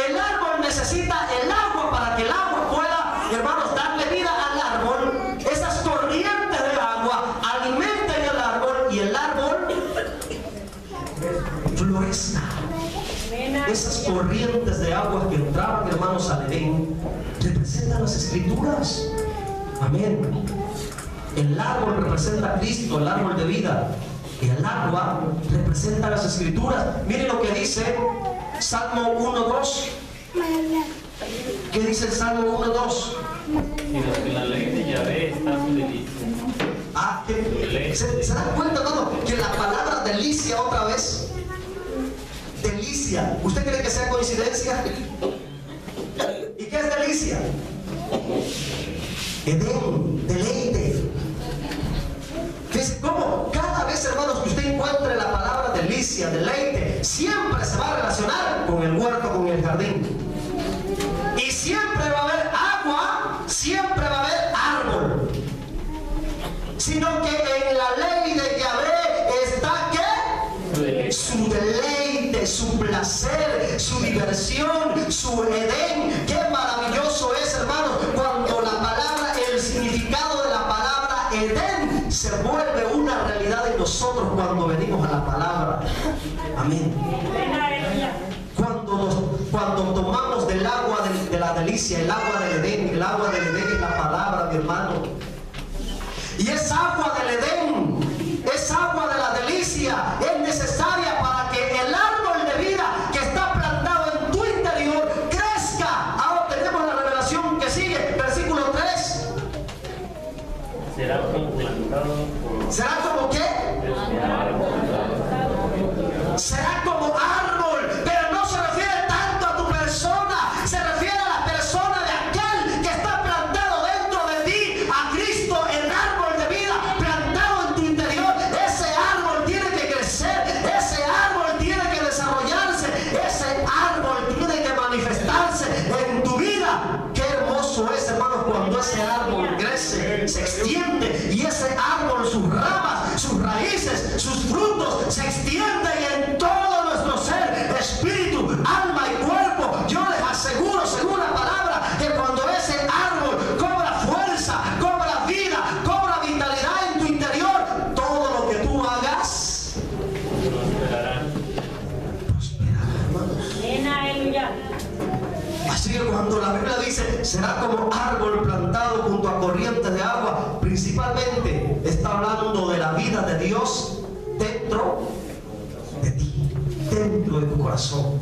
el árbol necesita el agua para que el agua pueda, hermanos, darle vida al árbol. Esas corrientes de agua alimenten el árbol y el árbol florezca. Esas corrientes de agua que entraban, hermanos, al Edén, representan las Escrituras. Amén. El árbol representa a Cristo, el árbol de vida. Y el agua representa las Escrituras. Miren lo que dice Salmo 1:2. ¿Qué dice el Salmo 1:2? Y los que la ley de Yahvé está su delicia. ¿Se dan cuenta, hermano, que la palabra delicia otra vez? Delicia. ¿Usted cree que sea coincidencia? ¿Y qué es delicia? Edén, deleite. Fíjense cómo cada vez, hermanos, que usted encuentre la palabra delicia, deleite, siempre se va a relacionar con el huerto, con el jardín. Y siempre va a haber agua, siempre va a haber árbol. Sino que en la ley de Yahvé está ¿qué? Su deleite, su placer, su diversión, su Edén. Qué maravilloso es, hermanos, cuando la palabra, el significado de la palabra Edén se vuelve una realidad en nosotros cuando venimos a la palabra. Amén. Cuando tomamos del agua de la delicia, el agua del Edén, el agua del Edén es la palabra, mi hermano. Y esa agua del Edén, esa agua de la delicia, es necesaria para que el árbol de vida que está plantado en tu interior crezca. Ahora tenemos la revelación que sigue, versículo 3. Será como plantado por... ¿Será como qué? Será como árbol, pero no se refiere tanto a tu persona, se refiere a la persona de aquel que está plantado dentro de ti, a Cristo, el árbol de vida plantado en tu interior. Ese árbol tiene que crecer, ese árbol tiene que desarrollarse, ese árbol tiene que manifestarse en tu vida. Qué hermoso es, hermanos, cuando ese árbol crece, se extiende, y ese árbol, sus ramas, sus raíces, sus frutos se extienden en todo nuestro ser, espíritu, alma y cuerpo. Yo les aseguro, según la palabra, que cuando ese árbol cobra fuerza, cobra vida, cobra vitalidad en tu interior, todo lo que tú hagas prosperará, hermanos. Así que cuando la Biblia dice será como árbol plantado junto a corrientes de agua, principalmente está hablando de la vida de Dios dentro de ti, dentro de tu corazón.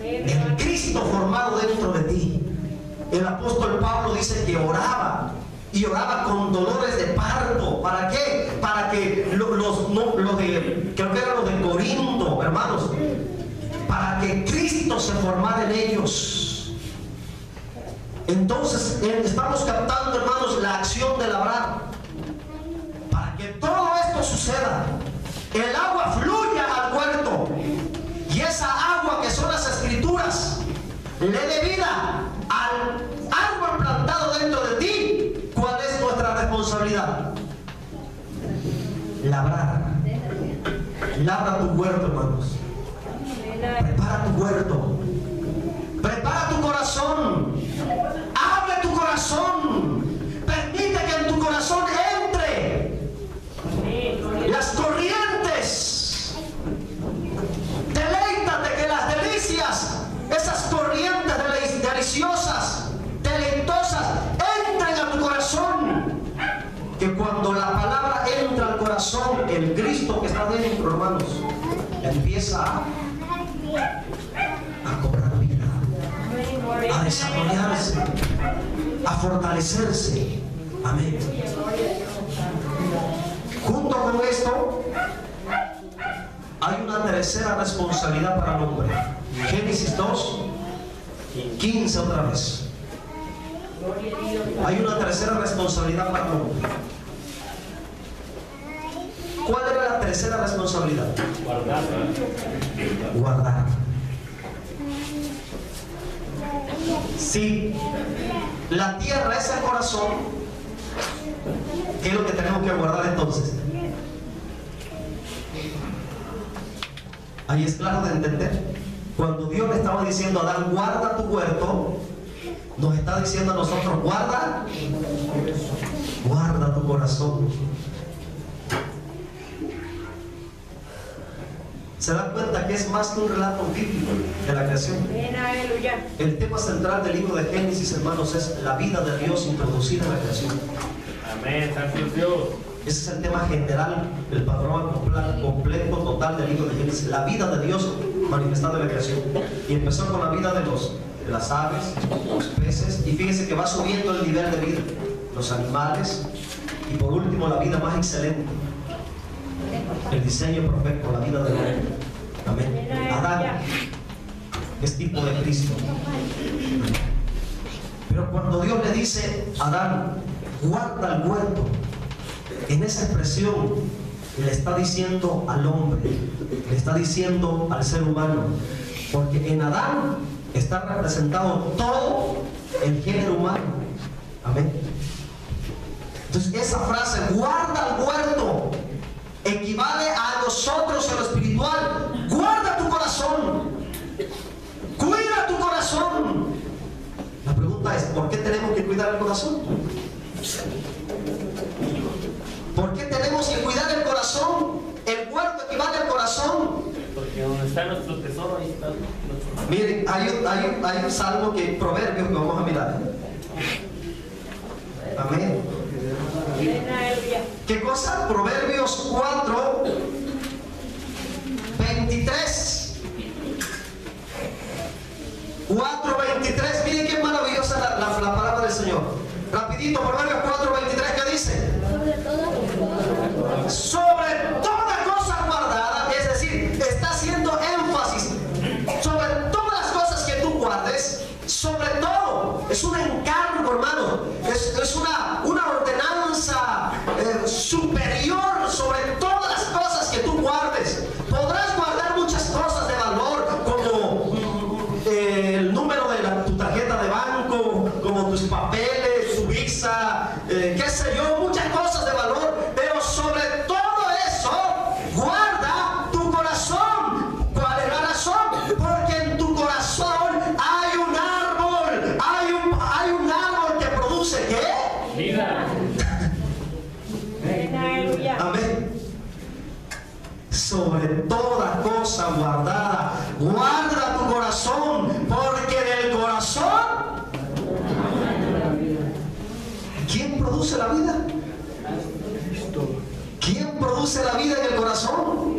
El Cristo formado dentro de ti. El apóstol Pablo dice que oraba, y oraba con dolores de parto. ¿Para qué? Para que creo que eran los de Corinto, hermanos, para que Cristo se formara en ellos. Entonces estamos captando, hermanos, la acción de labrar. Para que todo esto suceda, el agua fluya al huerto, y esa agua, que son las escrituras, le dé vida al árbol plantado dentro de ti. ¿Cuál es nuestra responsabilidad? Labrar. Labra tu huerto, hermanos. Prepara tu huerto. Prepara tu corazón. Abre tu corazón. Permite que en tu corazón entre las corrientes. Deleítate que las delicias, esas corrientes deliciosas, deleitosas, entren a tu corazón. Que cuando la palabra entra al corazón, el Cristo que está dentro, hermanos, empieza a cobrar vida, a desarrollarse, a fortalecerse. Amén. Junto con esto, hay una tercera responsabilidad para el hombre. Génesis 2, 15 otra vez. Hay una tercera responsabilidad para el hombre. ¿Cuál era la tercera responsabilidad? Guardar. Guardar. Si la tierra es el corazón, ¿qué es lo que tenemos que guardar entonces? Ahí es claro de entender. Cuando Dios le estaba diciendo a Adán, guarda tu huerto, nos está diciendo a nosotros, guarda tu corazón. Se dan cuenta que es más que un relato bíblico de la creación. El tema central del libro de Génesis, hermanos, es la vida de Dios introducida en la creación. Amén, santo Dios. Ese es el tema general, el patrón completo, total del libro de Génesis. La vida de Dios manifestada en la creación. Y empezó con la vida de las aves, los peces, y fíjense que va subiendo el nivel de vida, los animales, y por último la vida más excelente, el diseño perfecto, la vida del hombre. Amén. Adán es tipo de Cristo. Pero cuando Dios le dice a Adán, guarda el huerto, en esa expresión le está diciendo al hombre, le está diciendo al ser humano, porque en Adán está representado todo el género humano. Amén. Entonces esa frase, guarda el huerto, equivale a nosotros en lo espiritual. Guarda tu corazón, cuida tu corazón. La pregunta es, ¿por qué tenemos que cuidar el corazón? ¿Por qué tenemos que cuidar el corazón? El huerto equivale al corazón. Porque donde está nuestro tesoro, ahí está nuestro. Miren, hay un salmo que, proverbios, que vamos a mirar. Amén. ¿Qué cosa? Proverbios 4, 23. 4:23. Miren qué maravillosa la palabra del Señor. Rapidito, Proverbios 4:23, ¿qué dice? Sobre toda cosa guardada, es decir, está haciendo énfasis sobre todas las cosas que tú guardes, sobre todo, es un encargo, hermano, es una ordenanza superior sobre todas las cosas que tú guardes. Podrás guardar muchas cosas de valor, como el número de tu tarjeta de banco, como tus papeles, tu visa, qué sé yo, muchas cosas de valor, pero sobre todo eso, guarda tu corazón. ¿Cuál es la razón? Porque en tu corazón hay un árbol, hay un árbol que produce ¿qué? Vida. Amén. Sobre toda cosa guardada, guarda tu corazón, porque del corazón, ¿quién produce la vida? ¿Quién produce la vida en el corazón?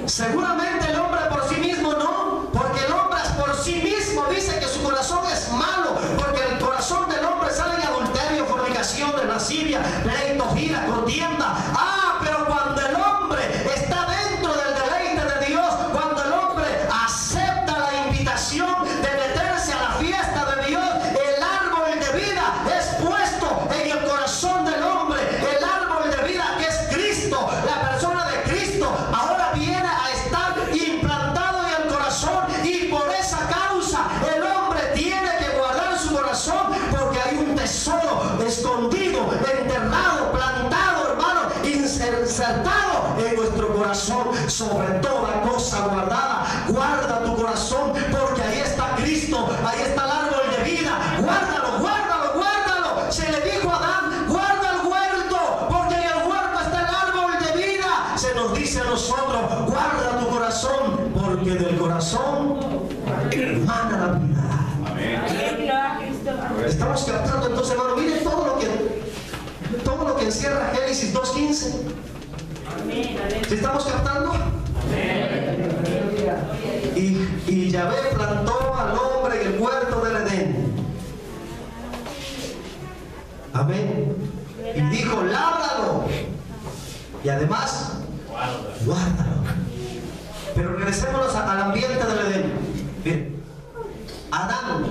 Seguramente el hombre por sí mismo no, porque el hombre por sí mismo dice que su corazón es malo, porque el corazón del hombre sale en adulterio, fornicación, lascivia, pleito, ira, contienda. Pero cuando el hombre está dentro del deleite de Dios, cuando el hombre acepta la invitación de meterse a la fiesta de Dios, el árbol corazón sobre toda cosa guardada. Guarda tu corazón, porque ahí está Cristo, ahí está el árbol de vida. Guárdalo, guárdalo, guárdalo. Se le dijo a Adán: guarda el huerto, porque en el huerto está el árbol de vida. Se nos dice a nosotros: guarda tu corazón, porque del corazón mana la vida. Estamos captando entonces, hermano. Miren todo lo que encierra Génesis 2:15. ¿Sí estamos captando? Y Yahvé plantó al hombre en el huerto del Edén. Amén. Y dijo: lábralo. Y además, guárdalo. Pero regresémonos al ambiente del Edén. Miren, Adán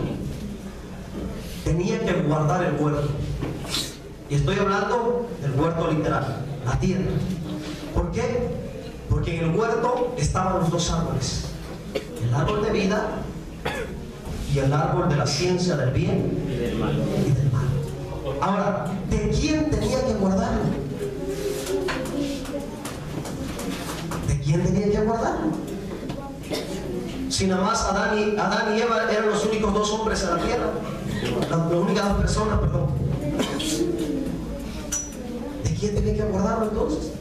tenía que guardar el huerto. Y estoy hablando del huerto literal, la tierra. ¿Por qué? Porque en el huerto estaban los dos árboles: el árbol de vida y el árbol de la ciencia del bien y del mal. Ahora, ¿de quién tenía que guardarlo? ¿De quién tenía que guardarlo? Si nada más Adán y Eva eran los únicos dos hombres en la tierra, las únicas dos personas, perdón. ¿De quién tenía que guardarlo entonces?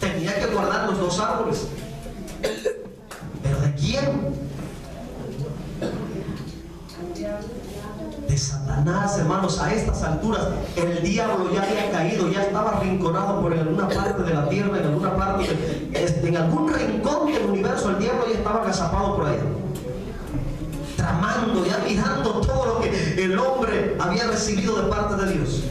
Tenía que guardar los dos árboles. ¿Pero de quién? De Satanás, hermanos. A estas alturas el diablo ya había caído, ya estaba arrinconado por alguna parte de la tierra, en alguna parte, en algún rincón del universo. El diablo ya estaba agazapado por allá, tramando, ya mirando todo lo que el hombre había recibido de parte de Dios.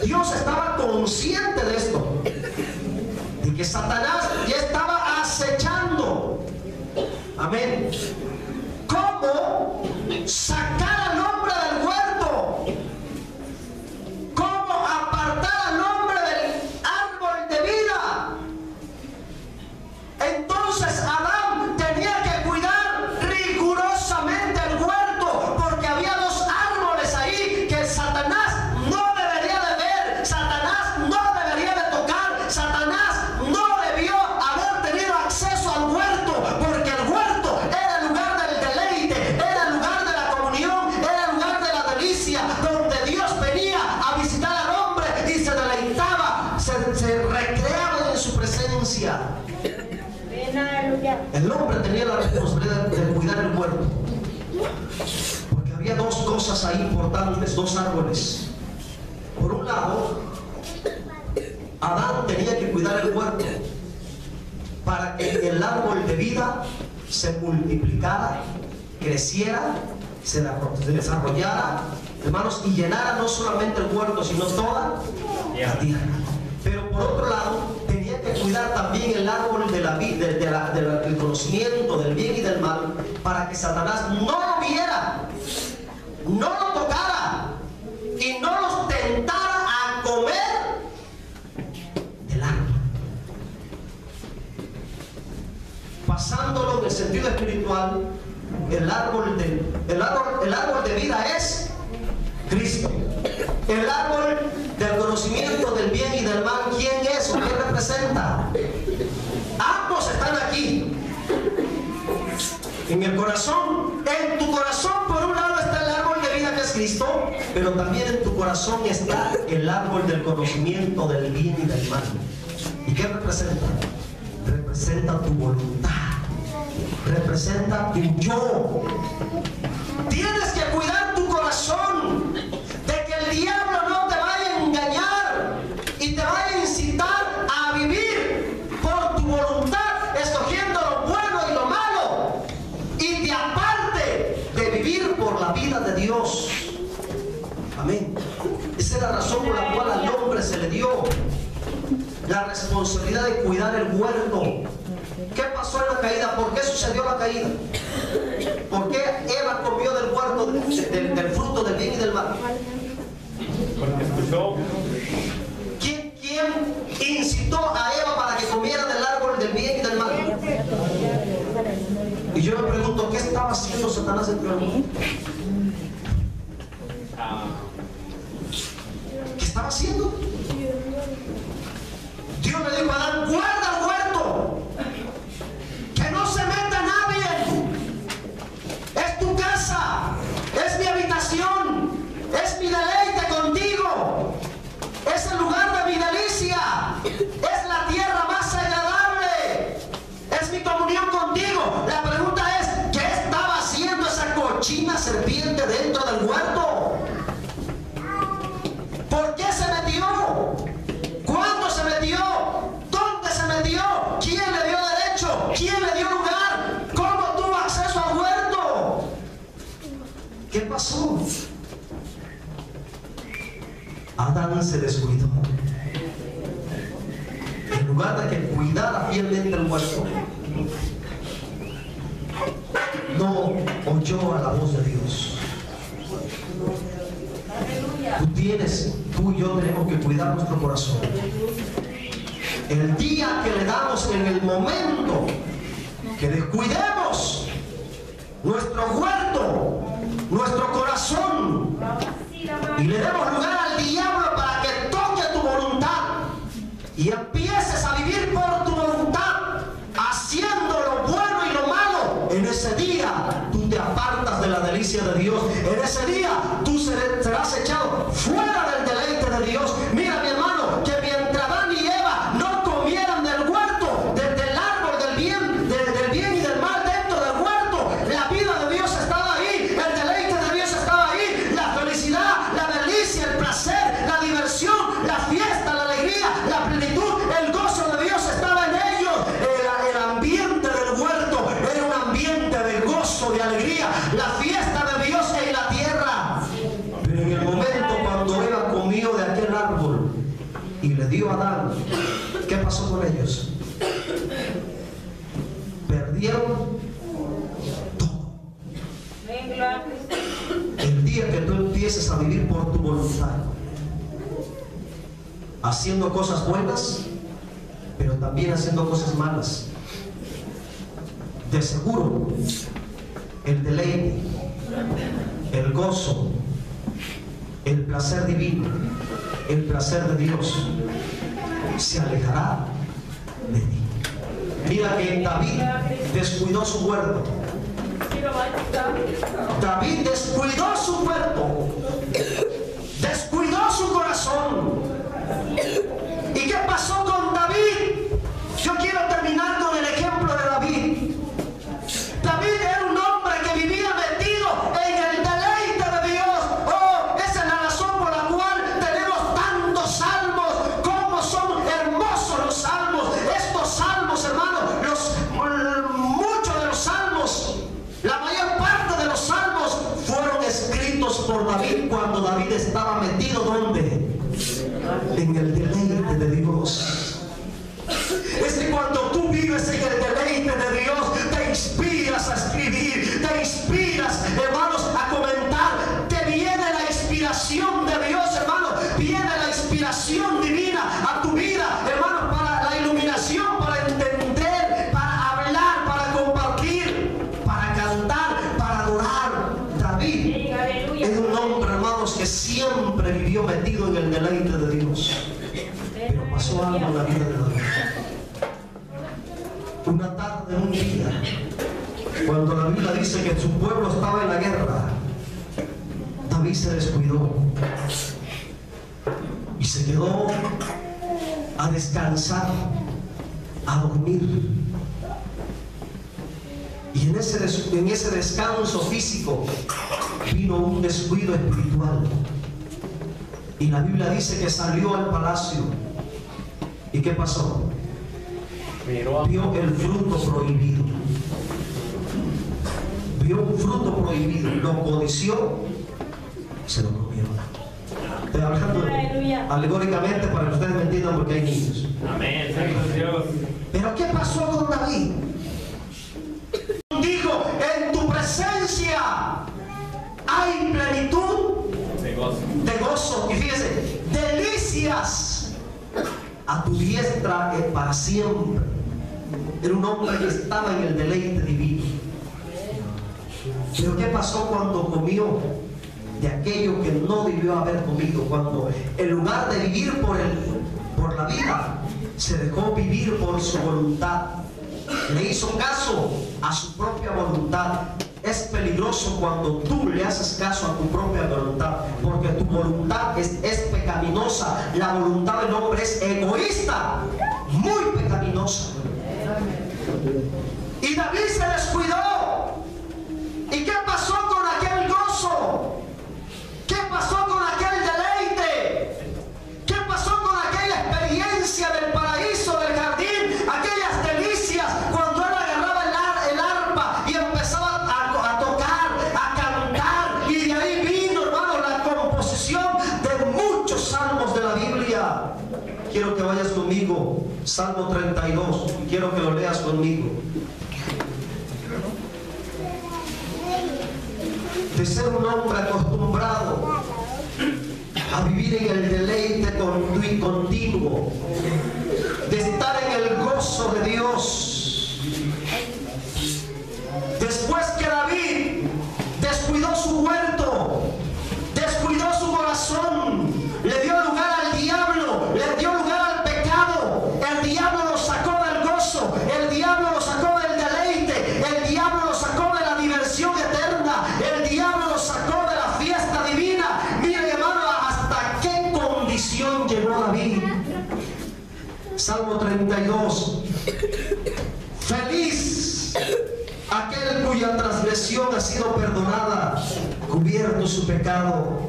Dios estaba consciente de esto, de que Satanás ya estaba acechando. Amén. ¿Cómo sacar al hombre del huerto? ¿Cómo apartar al hombre del árbol de vida? Entonces Adán tenía que cuidar rigurosamente el huerto, porque había dos árboles ahí que Satanás no debería de ver, Satanás no debería de tocar, Satanás no debió haber tenido acceso al huerto, porque el huerto era el lugar del deleite, era el lugar de la comunión, era el lugar de la delicia, donde Dios venía a visitar al hombre y se deleitaba, se recreaba en su presencia. El hombre tenía la responsabilidad de cuidar el huerto, porque había dos cosas ahí importantes, dos árboles. Por un lado, Adán tenía que cuidar el huerto para que el árbol de vida se multiplicara, creciera, se desarrollara, hermanos, y llenara no solamente el huerto, sino toda la tierra. Pero por otro lado, tenía que cuidar también el árbol de la vida, del conocimiento del bien y del mal, para que Satanás no lo viera, no lo tocara y no los tentara a comer del árbol. Pasándolo en el sentido espiritual, el árbol de vida es Cristo. El árbol del conocimiento del bien y del mal, ¿quién es o qué representa? Ambos están aquí, en el corazón. En tu corazón, por un lado, está el árbol de vida, que es Cristo, pero también en tu corazón está el árbol del conocimiento del bien y del mal. ¿Y qué representa? Representa tu voluntad, representa tu yo. Tienes que cuidar tu corazón de que el diablo no te vaya a engañar y te vaya a incitar a vivir por tu voluntad, escogiendo lo bueno y lo malo, y te aparte de vivir por la vida de Dios. Amén. Esa es la razón por la cual al hombre se le dio la responsabilidad de cuidar el huerto. ¿Qué pasó en la caída? ¿Por qué sucedió la caída? ¿Por qué Eva comió del huerto, del fruto del bien y del mal? Porque escuchó. ¿Quién incitó a Eva para que comiera del árbol del bien y del mal? Y yo me pregunto, ¿qué estaba haciendo Satanás entre nosotros? ¿Qué estaba haciendo? Dios le dijo a Adán, guarda el huerto, que no se meta nadie. Es tu casa, es mi habitación, es mi deleite contigo, es el lugar de mi delicia, es la tierra más agradable, es mi comunión contigo. La pregunta es, ¿qué estaba haciendo esa cochina serpiente dentro del huerto? ¿Por qué se metió? ¿Cuándo se metió? ¿Dónde se metió? ¿Quién le dio derecho? ¿Quién le dio lugar? ¿Cómo tuvo acceso al huerto? ¿Qué pasó? Adán se descuidó. En lugar de que cuidara fielmente el huerto, no oyó a la voz de Dios. Tú y yo tenemos que cuidar nuestro corazón. El día que le damos, en el momento que descuidemos nuestro huerto, nuestro corazón, y le demos lugar al diablo para que toque tu voluntad y empieces a vivir por tu voluntad, haciendo lo bueno y lo malo, en ese día tú te apartas de la delicia de Dios. En ese día tú serás echado fuera del deleite de Dios. Mira, mi hermano, que mientras Adán y Eva no comieran del huerto, del árbol del bien y del mal dentro del huerto, la vida de Dios estaba ahí, el deleite de Dios estaba ahí, la felicidad, la delicia, el placer, la diversión, la fiesta, la alegría, la plenitud, el gozo de Dios estaba en ellos. El ambiente del huerto era un ambiente de gozo, de alegría, la fiesta de Dios en la tierra. Pero en el momento cuando Eva comió de aquel árbol y le dio a Adán, ¿qué pasó con ellos? Perdieron todo. El día que tú empieces a vivir por tu voluntad, haciendo cosas buenas, pero también haciendo cosas malas, de seguro el deleite, el gozo, el placer divino, el placer de Dios se alejará de ti. Mira que David descuidó su huerto. David descuidó su huerto, descuidó su corazón. ¿Y qué pasó con David? Yo quiero terminar con el ejemplo de David. David era un hombre que vivía metido en el deleite de Dios. Oh, esa es la razón por la cual tenemos tantos salmos. Cómo son hermosos los salmos. Estos salmos, hermanos, muchos de los salmos, la mayor parte de los salmos fueron escritos por David cuando David estaba metido, ¿dónde? En el deleite de Dios. Es que cuando tú vives en el deleite de Dios, te inspiras a escribir, te inspiras, hermanos, a comentar. Te viene la inspiración de Dios, hermano. Viene la inspiración divina a tu vida, hermano, para la iluminación, para entender, para hablar, para compartir, para cantar, para adorar. David es un hombre, hermanos, que siempre vivió metido en el deleite de Dios. Pero pasó algo en la vida de David. Una tarde, un día, cuando la Biblia dice que su pueblo estaba en la guerra, David se descuidó y se quedó a descansar, a dormir. Y en ese descanso físico vino un descuido espiritual. Y la Biblia dice que salió al palacio. ¿Y qué pasó? Vio el fruto prohibido. Vio un fruto prohibido, lo codició, se lo comió. Estoy hablando alegóricamente para que ustedes me entiendan, porque hay niños. Amén, santo Dios. Pero ¿qué pasó con David? Dijo, en tu presencia hay plenitud de gozo. Y fíjese, delicias a tu diestra para siempre. Era un hombre que estaba en el deleite divino. Pero ¿qué pasó cuando comió de aquello que no debió haber comido, cuando en lugar de vivir por la vida, se dejó vivir por su voluntad, le hizo caso a su propia voluntad. Es peligroso cuando tú le haces caso a tu propia voluntad, porque tu voluntad es pecaminosa. La voluntad del hombre es egoísta, muy pecaminosa. Y David se descuidó. ¿Y qué pasó con aquel gozo? ¿Qué pasó con aquel deleite? ¿Qué pasó con aquella experiencia del paraíso, del jardín, aquellas delicias cuando él agarraba el arpa y empezaba a tocar, a cantar? Y de ahí vino, hermano, la composición de muchos salmos de la Biblia. Quiero que vayas conmigo, Salmo 32, quiero que lo leas conmigo. De ser un hombre acostumbrado a vivir en el deleite continuo, de estar en el gozo de Dios. Después que David descuidó su huerto, descuidó su corazón, le dio lugar al diablo, le dio lugar al pecado, el diablo lo sacó del gozo, el diablo lo sacó del deleite, el diablo lo sacó de la diversión eterna, el diablo lo sacó de la fiesta divina. Mire, hermano, hasta qué condición llegó David. Salmo 32. Feliz aquel cuya transgresión ha sido perdonada, cubierto su pecado.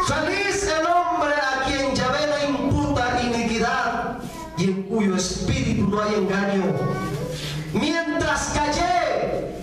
Feliz el hombre a quien Yahvé no imputa iniquidad y en cuyo espíritu no hay engaño. Mientras callé,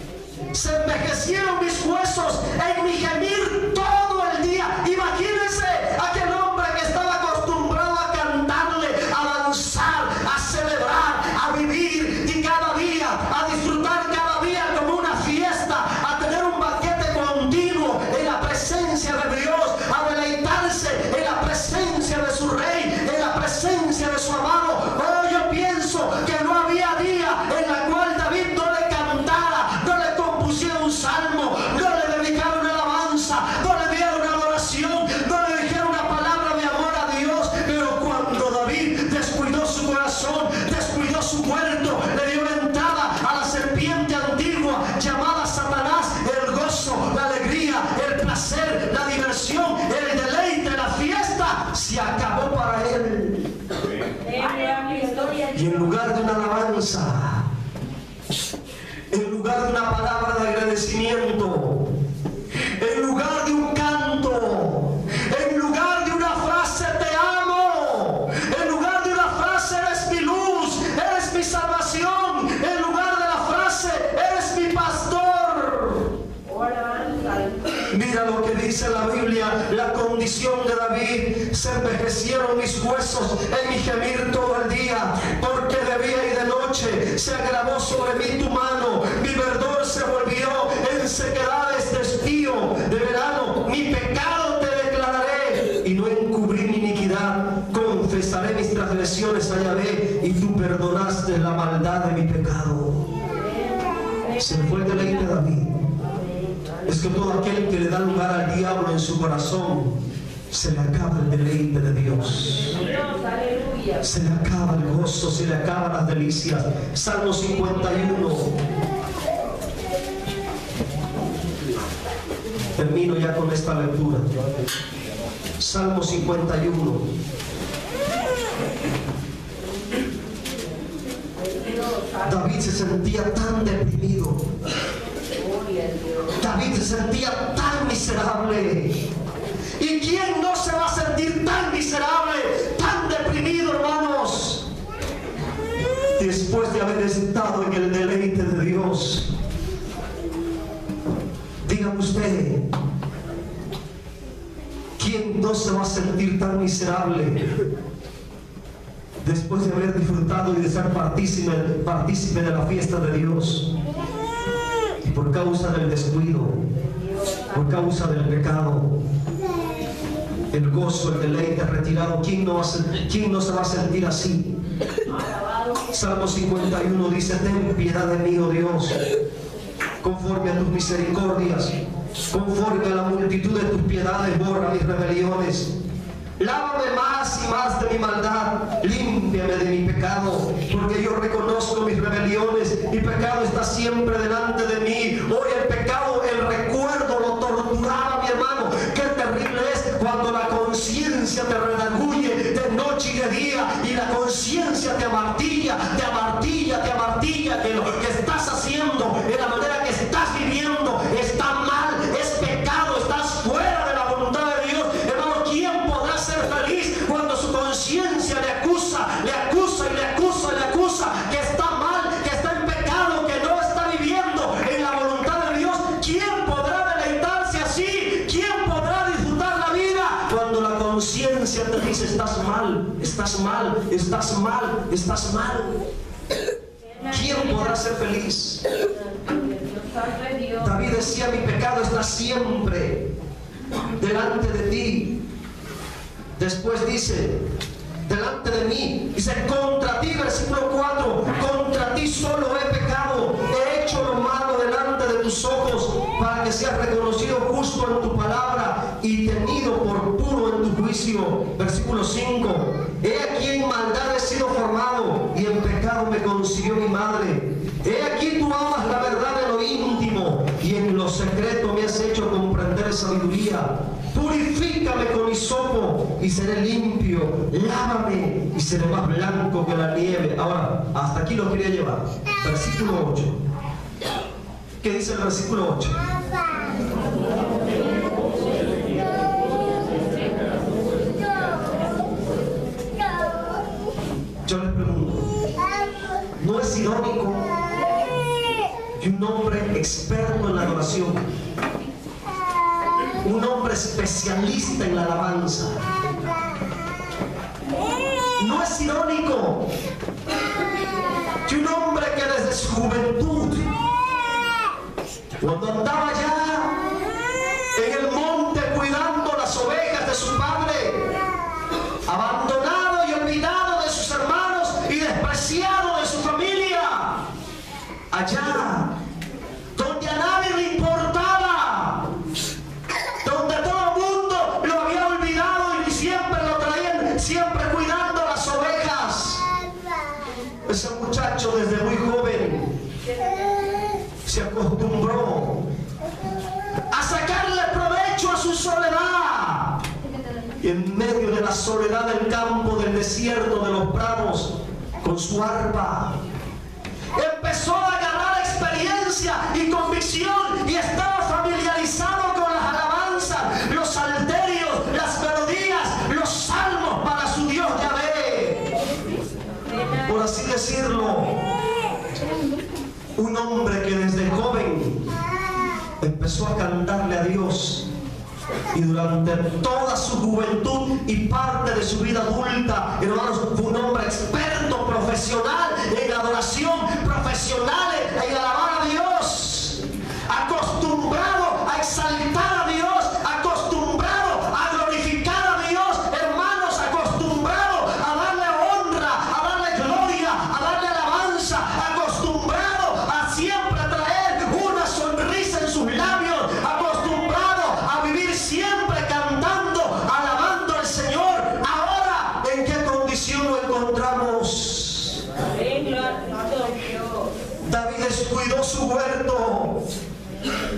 se envejecieron mis huesos en mi gemir todo el día. Imagínense aquel hombre que estaba acostumbrado a cantarle, a danzar, a celebrar, a vivir y cada día, a disfrutar cada día como una fiesta, a tener un banquete continuo en la presencia de Dios, a deleitarse en la presencia de su Rey, en la presencia de su amado. Oh, yo pienso que no había día en la cual David no le cantara, no le compusiera un salmo, no le dedicara una alabanza, no le diera una adoración, no le dijera una palabra de amor a Dios. Pero cuando David descuidó su corazón, descuidó su huerto, le dio la entrada a la serpiente antigua llamada Satanás, el gozo, la alegría, el placer, la diversión, el deleite, la fiesta se acabó para él. Y en lugar de una alabanza, en lugar de una palabra de agradecimiento, en lugar de un canto, en lugar de una frase te amo, en lugar de una frase eres mi luz, eres mi salvación, en lugar de la frase eres mi pastor. Mira lo que dice la Biblia, la condición de David: se envejecieron mis huesos en mi gemir todo el día, porque de día y de noche se agravó sobre mí tu mano, mi verdor se volvió en sequedades de estío, de verano. Mi pecado te declararé y no encubrí mi iniquidad, confesaré mis transgresiones a Yahvé y tú perdonaste la maldad de mi pecado. Se fue el deleite de David. Es que todo aquel que le da lugar al diablo en su corazón, se le acaba el deleite de Dios, se le acaba el gozo, se le acaban las delicias. Salmo 51. Termino ya con esta lectura. Salmo 51. David se sentía tan deprimido, David se sentía tan miserable. ¿Y quién no se va a sentir tan miserable, tan deprimido, hermanos? Después de haber estado en el deleite de Dios. Dígame usted, ¿quién no se va a sentir tan miserable después de haber disfrutado y de ser partícipe de la fiesta de Dios? Y por causa del descuido, por causa del pecado, el gozo, el deleite retirado, ¿quién no se va a sentir así? Salmo 51 dice: ten piedad de mí, oh Dios, conforme a tus misericordias, Conforme a la multitud de tus piedades, borra mis rebeliones. Lávame más y más de mi maldad, límpiame de mi pecado, porque yo reconozco mis rebeliones, mi pecado está siempre delante de mí. Hoy el pecado, el recuerdo lo torturaba, mi hermano. Qué terrible es cuando la conciencia te redarguye de noche y de día, y la conciencia te amartilla, que lo que estás haciendo, de la manera que estás viviendo, está mal, es pecado, estás fuera de la voluntad de Dios. Hermano, ¿quién podrá ser feliz cuando su conciencia le acusa, que está mal, que está en pecado, que no está viviendo en la voluntad de Dios? ¿Quién podrá deleitarse así? ¿Quién podrá disfrutar la vida cuando la conciencia te dice estás mal, estás mal, estás mal, estás mal? ¿Quién podrá ser feliz? David decía, mi pecado está siempre delante de ti. Después dice, delante de mí, dice, contra ti, versículo 4, contra ti solo he pecado, he hecho lo malo delante de tus ojos, para que seas reconocido justo en tu palabra y tenido por puro en tu juicio. Versículo 5, he aquí en maldad he sido formado, y en pecado me concibió mi madre. He aquí tú amas la verdad en lo íntimo, y en lo secreto me has hecho comprender sabiduría. Purifícame con hisopo y seré limpio, lávame y seré más blanco que la nieve. Ahora, hasta aquí lo quería llevar. Versículo 8. ¿Qué dice el versículo 8? Yo les pregunto, ¿no es irónico que un hombre experto en la adoración, un hombre especialista en la alabanza, no es irónico que un hombre que desde su juventud, cuando andaba ya en el monte cuidando las ovejas de su padre, abandonado y olvidado de sus hermanos y despreciado de su familia, allá donde a nadie le importaba, donde todo el mundo lo había olvidado y siempre lo traían, siempre cuidando las ovejas, ese muchacho desde muy joven se acostumbró a sacarle provecho a su soledad. Y en medio de la soledad del campo, del desierto, de los prados, con su arpa, empezó a ganar experiencia y convicción, y estaba familiarizado con las alabanzas, los salterios, las melodías, los salmos para su Dios Yahvé. Por así decirlo, un hombre que desde joven empezó a cantarle a Dios, y durante toda su juventud y parte de su vida adulta, hermanos, fue un hombre experto, profesional en adoración, profesional en alabar a Dios, acostumbrado a exaltar a Dios, acostumbrado a glorificar a Dios, hermanos, acostumbrado a darle honra, a darle gloria, a darle alabanza, acostumbrado a siempre traer una sonrisa en sus labios, acostumbrado a vivir siempre cantando, alabando al Señor. Ahora, ¿en qué condición lo encontramos? David descuidó su huerto,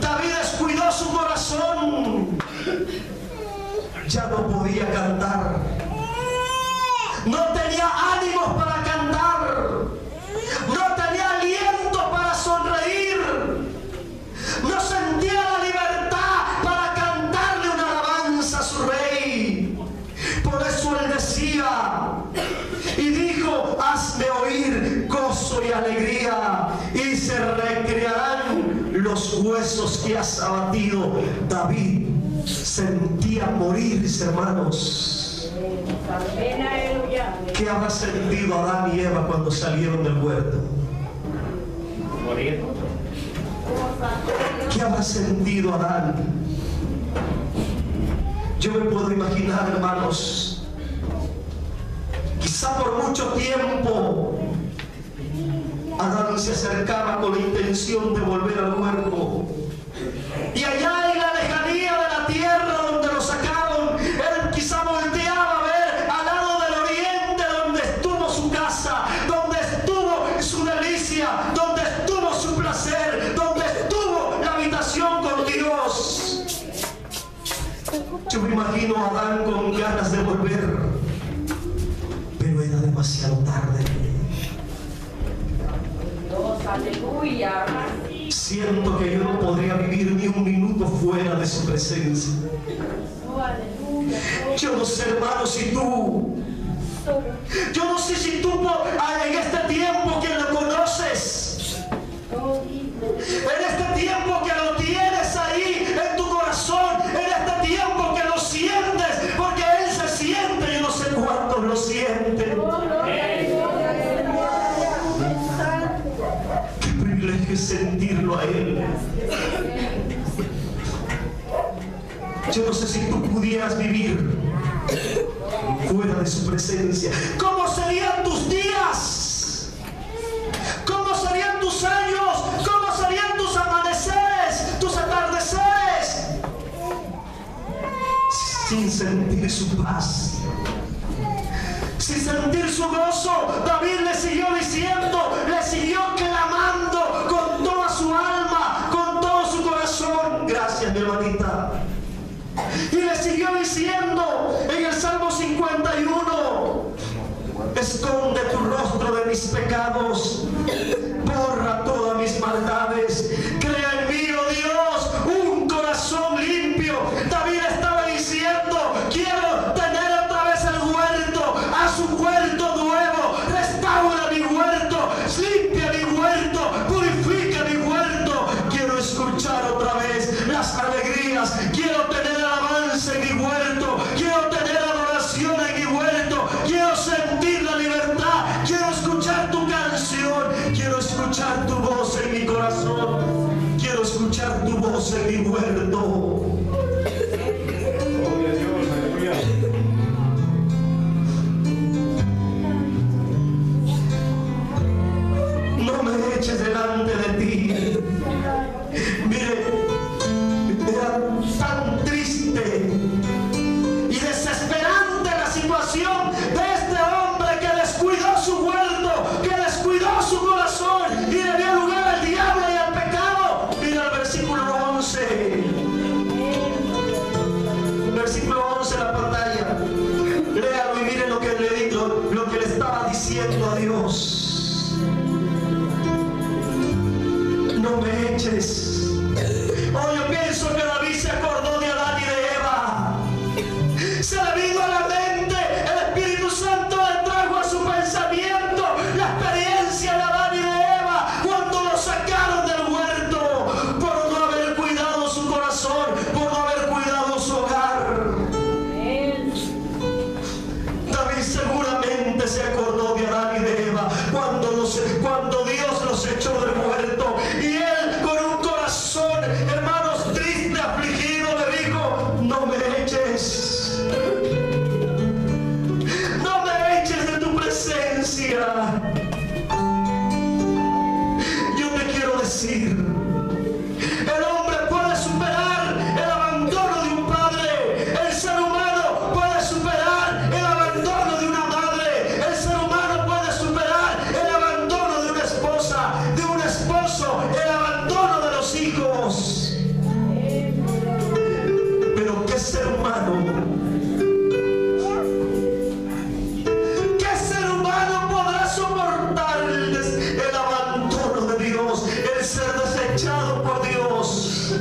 David descuidó su corazón, ya no podía cantar, no tenía ánimos para cantar, no tenía aliento para sonreír, no sentía la libertad para cantarle una alabanza a su rey. Por eso él decía y dijo, hazme oír gozo y alegría, y se recrearán los huesos que has abatido. David sentía morirse, hermanos. ¿Qué habrá sentido Adán y Eva cuando salieron del huerto? Morir. ¿Qué habrá sentido Adán? Yo me puedo imaginar, hermanos, quizá por mucho tiempo Adán se acercaba con la intención de volver al huerto, y allá en la vino Adán con ganas de volver, pero era demasiado tarde. Dios, aleluya. Siento que yo no podría vivir ni un minuto fuera de su presencia. Oh, aleluya. Yo no sé, hermano, si tú, yo no sé si tú en este tiempo que lo conoces, en este tiempo que lo tienes ahí en tu corazón, en este tiempo que lo sientes, porque Él se siente, yo no sé cuántos lo sienten. Qué privilegio es sentirlo a Él. Yo no sé si tú pudieras vivir fuera de su presencia. ¿Cómo serían tus días? ¿Cómo serían tus años? ¿Cómo serían tus amaneceres, tus atardeceres? Sin sentir su paz, sin sentir su gozo. David le siguió diciendo, le siguió clamando con toda su alma, con todo su corazón. Gracias, mi hermanita. Y le siguió diciendo en el Salmo 51, esconde tu rostro de mis pecados, borra todas mis maldades, crea en mí, oh Dios, un corazón limpio. David estaba diciendo, quiero tener otra vez el huerto, haz un huerto nuevo, restaura mi huerto, limpia mi huerto, purifica mi huerto. Quiero escuchar otra vez las alegrías, quiero tener alabanza en mi huerto, quiero tener adoración en mi huerto, quiero sentir la libertad, quiero escuchar tu canción, quiero escuchar tu voz en mi corazón, quiero escuchar tu voz en mi huerto. Gloria a Dios, aleluya. No me eches delante de ti. Mire, era tan triste y desesperante la situación de este hombre que descuidó su huerto, que descuidó su corazón y le dio lugar al diablo y al pecado. Mira el versículo 11. Versículo 11 en la pantalla. Léalo y miren lo que le estaba diciendo a Dios. No me eches. Oh, yo pienso que David se acordó de Adán y de Eva. Se le vino a la mente, el Espíritu Santo le trajo a su pensamiento la experiencia de Adán y de Eva cuando lo sacaron del huerto por no haber cuidado su corazón, por no haber cuidado su hogar. David seguramente se acordó de Adán y de Eva cuando Dios los echó del huerto, y él con un corazón, hermanos, triste, afligido, le dijo, no me eches, no me eches de tu presencia. Yo te quiero decir, el hombre puede superar el abandono de un padre, el ser humano puede superar el abandono de una madre, el ser humano puede superar el abandono de una esposa, de un esposo, el abandono de los hijos. Pero ¿qué ser humano? ¿Qué ser humano podrá soportar el abandono de Dios, el ser desechado por Dios?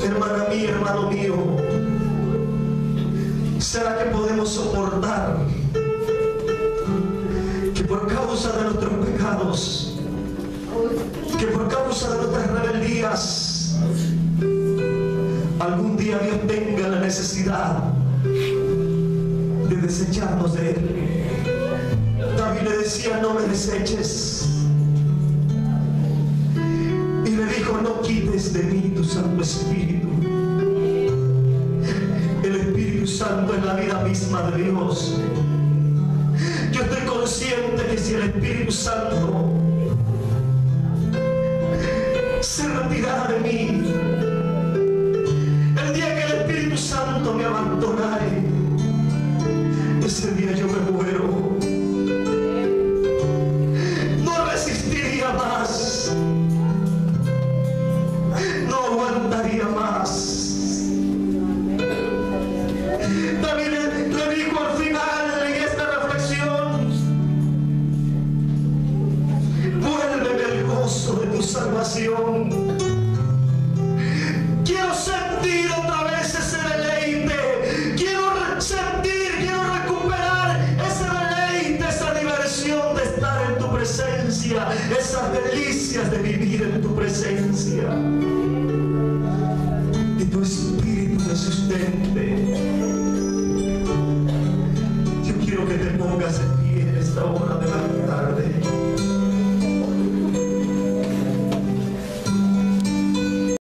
Hermana mía, hermano mío, ¿será que podemos soportar que por causa de nuestros pecados, que por causa de nuestras rebeldías, algún día Dios tenga la necesidad de desecharnos de Él? David le decía, no me deseches. Y le dijo, no quites de mí tu Santo Espíritu. El Espíritu Santo es la vida misma de Dios. Yo estoy consciente que si el Espíritu Santo se retirara de mí, el día que el Espíritu Santo me abandonare, ese día yo me muero. No resistiría más, no aguantaría más. ansia, esas delicias de vivir en tu presencia. Que tu Espíritu me sustente